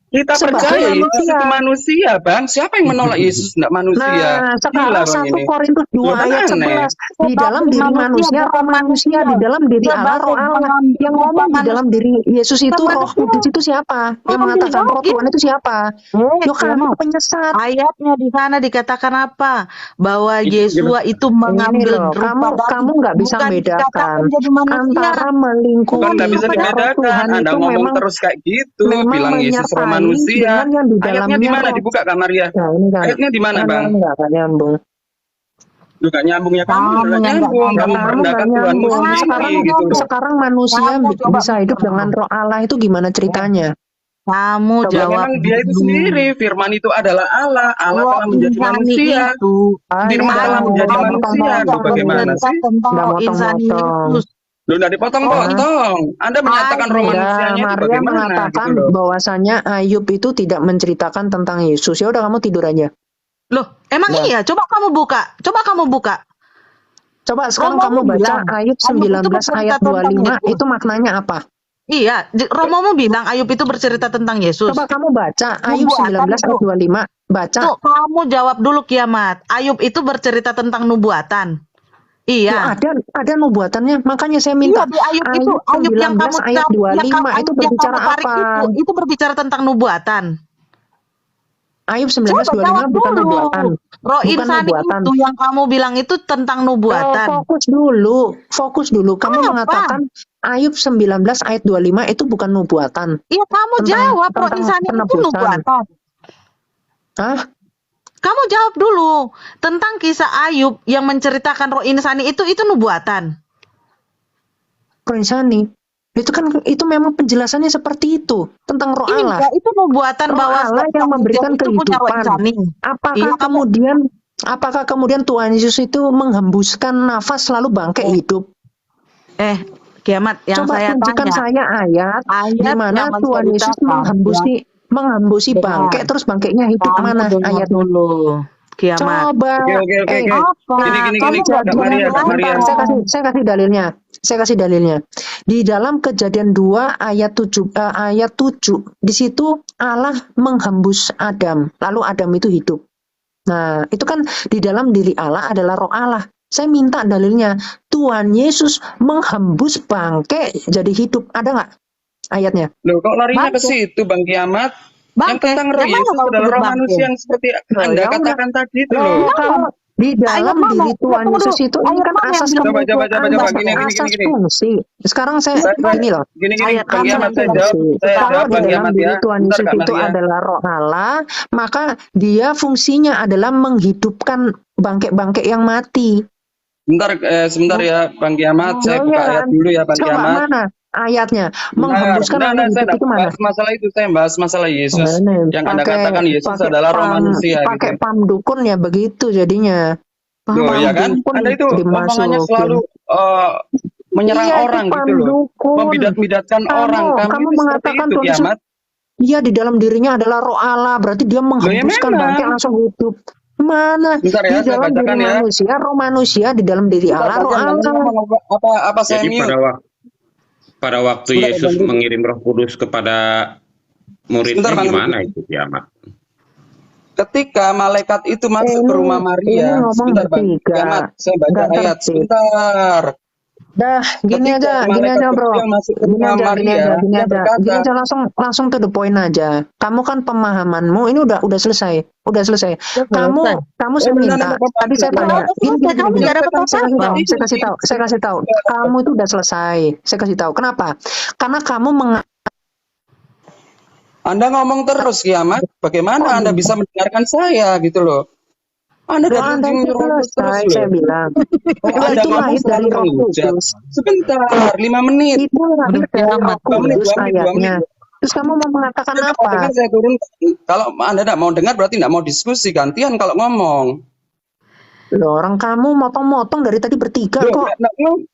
kita Sebagai percaya Yesus manusia. itu manusia, Bang. Siapa yang menolak Yesus tidak manusia? Nah, Gila sekarang Bang 1 ini. Korintus 2 Loh kan ayat aneh. 11, di dalam diri manusia, roh manusia, di dalam diri Allah, roh Allah. Yang ngomong di dalam diri Yesus itu, roh kudus itu siapa? Yang mengatakan roh Tuhan itu siapa? Yo kamu penyesat. Ayatnya di sana dikatakan apa? Bahwa Itu Yesua itu Ini mengambil loh, rupa kamu nggak bisa bukan dikatakan bedakan jadi manusia. antara Bukan melingkupi nggak bisa roh dibedakan. Tuhan Anda itu ngomong memang terus kayak gitu, bilang Yesus roh menyertai manusia. dengan yang di Ayatnya di dalamnya mana? roh. Dibuka Kak Maria. Nah, ini kan Ayatnya di mana, Bang? nggak nyambung. Juga nyambungnya kamu, Kamu nggak yang nggak nyambung. nyambung. Kamu Kamu nggak merendahkan Tuhanmu nyambung. sendiri Sekarang gitu loh. sekarang manusia Kamu coba bisa hidup mikir dengan dulu. roh Allah itu gimana ceritanya? Kamu Coba. Ya jawab memang dia itu dulu. sendiri, Firman itu adalah Allah. Allah Roh telah menjadi insani manusia. itu Firman Ayo, telah menjadi udah manusia. Loh, yang bagaimana bercerita sih? tentang Udah roh insani motong-motong. Yesus. Loh, udah dipotong-potong. Anda menyatakan roh Udah, manusianya itu Maria bagaimana mengatakan gitu loh. bahwasanya Ayub itu tidak menceritakan tentang Yesus. Ya udah kamu tidur aja. Loh, emang Nah. iya? Coba kamu buka. Coba sekarang Romo kamu baca bilang, Ayub Ayub itu 19 bercerita ayat tentang 25 Yesus. itu maknanya apa? Iya, Romomu bilang Ayub itu bercerita tentang Yesus. Coba kamu baca Ayub Nubuatan 19 ayat itu. 25. Baca. Tuh, kamu jawab dulu kiamat. Ayub itu bercerita tentang nubuatan. Loh, Iya. ada nubuatannya. Makanya saya minta Iya, di Ayub itu, Ayub yang 19 kamu ayat 25 Ayub itu yang berbicara kamu tarik apa? itu berbicara tentang nubuatan. Ayub Coba 19 25 jawab bukan dulu. nubuatan. Roh Bukan insani nubuatan. itu yang kamu bilang itu tentang Oh, nubuatan. fokus dulu. Kamu Apa? mengatakan Ayub 19 ayat 25 itu bukan nubuatan. Iya, kamu Tentang- jawab roh tentang insani itu penebusan. nubuatan. Hah? Kamu jawab dulu tentang kisah Ayub yang menceritakan roh insani itu nubuatan. Insani. Itu memang penjelasannya seperti itu tentang roh Ini Allah. enggak, itu nubuatan Roh bahwa Allah yang memberikan itu punya roh kehidupan. insani. Iya, Apakah kemudian Tuhan Yesus itu menghembuskan nafas lalu bangkit hidup? Kiamat yang Coba saya tunjukkan tanya. saya ayat di Ayat mana yang Tuhan Yesus menceritakan, menghambusi Dengar. bangkit terus bangkitnya hidup. Kamu Mana dengar ayat? dulu. Kiamat. Coba. Oke. Apa? Gini, Kamu Kak nggak Maria, bilang Kak Maria. apa? Saya kasih dalilnya. Di dalam Kejadian 2 ayat 7 di situ Allah menghembus Adam, lalu Adam itu hidup. Nah, itu kan di dalam diri Allah adalah roh Allah. Saya minta dalilnya. Tuhan Yesus menghembus bangke jadi hidup. Ada nggak ayatnya? Loh, kok larinya ke Bangkit. situ Bang Kiamat? Yang Bangkit. tentang roh Yang mana Yesus kamu adalah sebut roh bangkit? manusia yang seperti Anda ya katakan tadi itu Loh, loh. kalau di dalam Ayat diri mana? Tuhan Tunggu Yesus dulu. itu ini Ayat kan mana yang asas bilang Coba, kebutuhan, gini. asas fungsi. Sekarang saya Baik. gini loh. Gini, Ayat Bang mana Kiamat, yang saya bilang jawab Kalau Bang di dalam Kiamat diri ya. Tuhan Bentar, Yesus Kak itu Maria. adalah roh Allah, maka dia fungsinya adalah menghidupkan bangkit-bangkit yang mati. Sebentar ya Bang Kiamat, saya buka ayat dulu ya Bang Coba Kiamat. mana ayatnya? Menghembuskan lalu saya hidup tidak itu mana? bahas masalah itu, saya bahas masalah Yesus. Nah, Yang Anda katakan Yesus adalah roh manusia pakai gitu. pam dukun ya begitu jadinya. Loh, ya kan? dukun Anda itu omongannya dimasukin. selalu menyerang Iya, itu orang pam gitu loh. dukun. Membidat-bidatkan orang. Kamu Kamu itu seperti mengatakan itu Tuhan Yesus, Kiamat. iya di dalam dirinya adalah roh Allah, berarti dia menghembuskan memang. bangkit langsung hidup. Mana? Bentar ya, Di saya dalam diri bacakan ya. manusia, roh manusia, di dalam diri Allah, roh Allah. Apa saya Jadi mute? pada waktu Sebentar, Yesus Bang. mengirim Roh Kudus kepada muridnya, Sebentar, Bang. gimana itu kiamat? Ketika malaikat itu masuk ke rumah Maria, ini ngomong sebentar Bang bertiga. Kiamat, saya baca Nggak ayat tertib. sebentar. Dah, gini Ketika aja bro. yang masuk ke Gini rumah aja, Maria, dia berkata, gini aja langsung to the point aja. Kamu kan pemahamanmu ini udah selesai, Kamu saya minta, tadi saya tanya, gini. Saya kasih tahu. Kamu itu udah selesai. Saya kasih tahu. Kenapa? Karena kamu Anda ngomong terus kiamat, bagaimana Anda bisa mendengarkan saya gitu loh? Anda dari ujung nyerobos terus loh. Saya bilang. Anda itu lahir dari Roh Kudus. Sebentar, 5 menit. Itu lahir dari Roh Kudus ayatnya. Terus kamu mau mengatakan apa? Dengar saya turun. Kalau Anda tidak mau dengar berarti tidak mau diskusi, gantian kalau ngomong. Loh, orang kamu motong-motong dari tadi bertiga kok.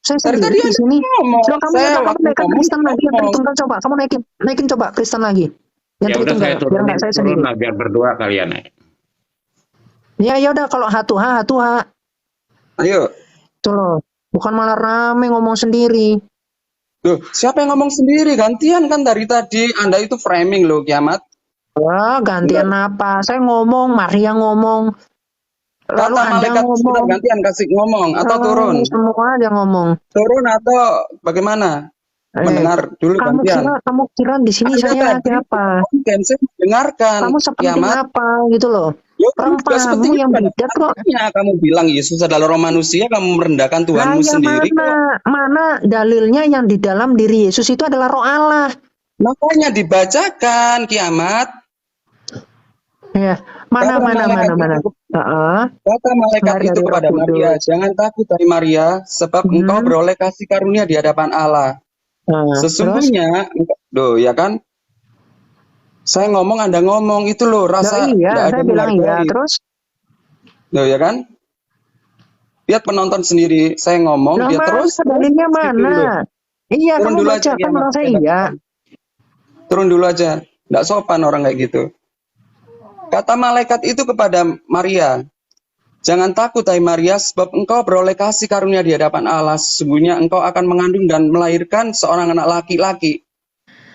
Saya sendiri di sini. Loh, kamu naikkan Kristen lagi yang Tritunggal coba. Kamu naikin coba Kristen lagi. Ya udah saya turunin, turun lah biar berdua kalian naik. Ya udah kalau hatuha. Ayo. Tuh loh, bukan malah rame ngomong sendiri. Loh, siapa yang ngomong sendiri? Gantian kan dari tadi. Anda itu framing loh, kiamat. Wah, gantian apa? Saya ngomong, Maria ngomong. Lalu Kata malaikat ngomong. Gantian kasih ngomong atau turun? Semua aja ngomong. Turun atau bagaimana? Mendengar dulu gantian. Kamu kira di sini saya siapa? Saya mendengarkan. Kamu seperti apa gitu loh? Seperti yang beda kok. Kamu bilang Yesus adalah roh manusia, kamu merendahkan Tuhanmu sendiri. Mana dalilnya yang di dalam diri Yesus itu adalah roh Allah? Makanya dibacakan kiamat. Ya, mana. Kata malaikat itu kepada Maria, jangan takut dari Maria, sebab engkau beroleh kasih karunia di hadapan Allah. Sesungguhnya, ya kan? Saya ngomong, Anda ngomong, itu loh rasa tidak ada menghargai. Terus? Loh ya kan? Lihat penonton sendiri, saya ngomong, dia terus. Dalilnya mana? Iya, turun dulu aja. Turun dulu aja. Nggak sopan orang kayak gitu. Kata malaikat itu kepada Maria, jangan takut hai Maria, sebab engkau beroleh kasih karunia di hadapan Allah. Sesungguhnya engkau akan mengandung dan melahirkan seorang anak laki-laki.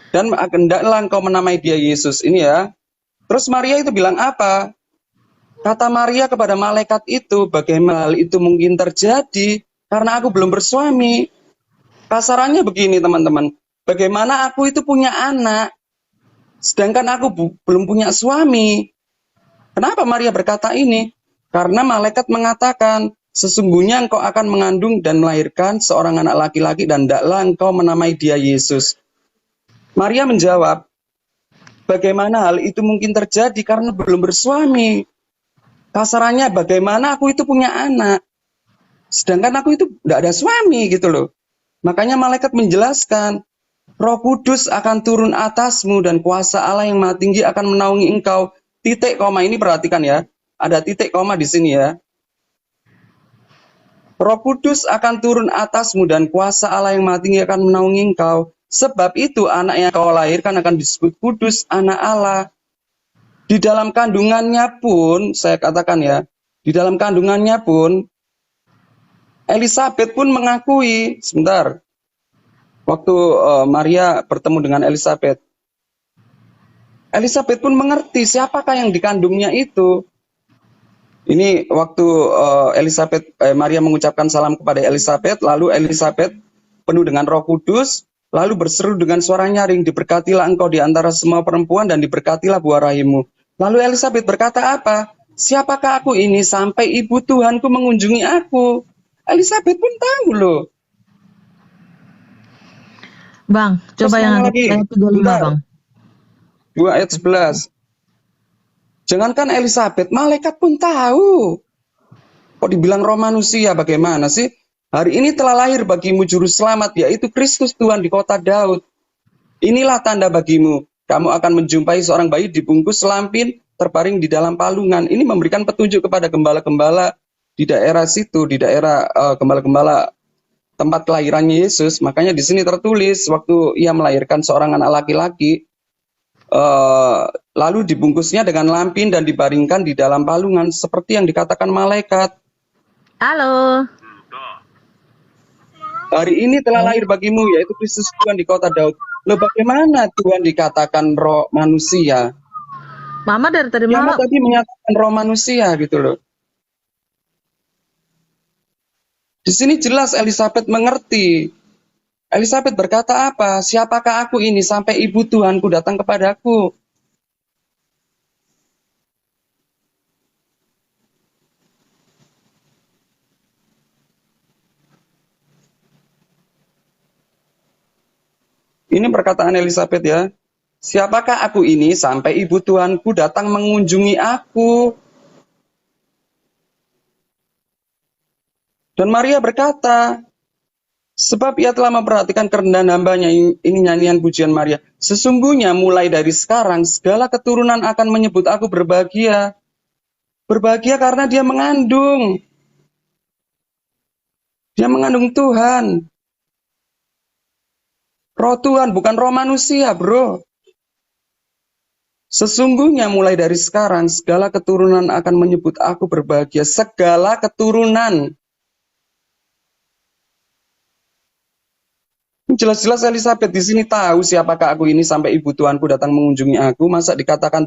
Dan hendaklah engkau menamai dia Yesus. Ini ya. Terus Maria itu bilang apa? Kata Maria kepada malaikat itu, bagaimana hal itu mungkin terjadi? Karena aku belum bersuami. Kasarannya begini teman-teman. Bagaimana aku itu punya anak, sedangkan aku belum punya suami? Kenapa Maria berkata ini? Karena malaikat mengatakan, sesungguhnya engkau akan mengandung dan melahirkan seorang anak laki-laki dan hendaklah engkau menamai dia Yesus. Maria menjawab, bagaimana hal itu mungkin terjadi karena belum bersuami? Kasarannya, bagaimana aku itu punya anak, sedangkan aku itu tidak ada suami gitu loh. Makanya malaikat menjelaskan, Roh Kudus akan turun atasmu dan kuasa Allah yang Maha Tinggi akan menaungi engkau. Titik koma ini perhatikan ya, ada titik koma di sini ya. Roh Kudus akan turun atasmu dan kuasa Allah yang Maha Tinggi akan menaungi engkau. Sebab itu anak yang kau lahirkan akan disebut kudus, anak Allah. Di dalam kandungannya pun, saya katakan ya, di dalam kandungannya pun, Elizabeth pun mengakui, sebentar, waktu Maria bertemu dengan Elizabeth, Elizabeth pun mengerti siapakah yang dikandungnya itu. Ini waktu Maria mengucapkan salam kepada Elizabeth, lalu Elizabeth penuh dengan Roh Kudus, lalu berseru dengan suara nyaring, diberkatilah engkau di antara semua perempuan dan diberkatilah buah rahimmu. Lalu Elizabeth berkata apa? Siapakah aku ini sampai ibu Tuhanku mengunjungi aku? Elizabeth pun tahu loh. Bang, coba yang ayat 35 Bang. 2 ayat 11. Jangankan Elizabeth, malaikat pun tahu. Kok dibilang roh manusia, bagaimana sih? Hari ini telah lahir bagimu juru selamat, yaitu Kristus Tuhan di kota Daud. Inilah tanda bagimu. Kamu akan menjumpai seorang bayi dibungkus selampin, terbaring di dalam palungan. Ini memberikan petunjuk kepada gembala-gembala di daerah situ, di daerah gembala-gembala tempat kelahirannya Yesus. Makanya di sini tertulis, waktu ia melahirkan seorang anak laki-laki, lalu dibungkusnya dengan lampin dan dibaringkan di dalam palungan, seperti yang dikatakan malaikat. Halo. Hari ini telah lahir bagimu, yaitu Kristus Tuhan di kota Daud. Loh, bagaimana Tuhan dikatakan roh manusia? Mama dari tadi malam tadi menyatakan roh manusia gitu loh. Di sini jelas Elizabeth mengerti. Elizabeth berkata apa? Siapakah aku ini sampai ibu Tuhanku datang kepadaku? Ini perkataan Elizabeth ya. Siapakah aku ini sampai ibu Tuhanku datang mengunjungi aku? Dan Maria berkata, sebab ia telah memperhatikan kerendahan hambanya. Ini nyanyian pujian Maria. Sesungguhnya mulai dari sekarang segala keturunan akan menyebut aku berbahagia. Berbahagia karena dia mengandung. Dia mengandung Tuhan. Roh Tuhan, bukan roh manusia, bro. Sesungguhnya mulai dari sekarang segala keturunan akan menyebut aku berbahagia. Segala keturunan. Jelas-jelas Elizabeth di sini tahu siapakah aku ini sampai ibu Tuhanku datang mengunjungi aku. Masa dikatakan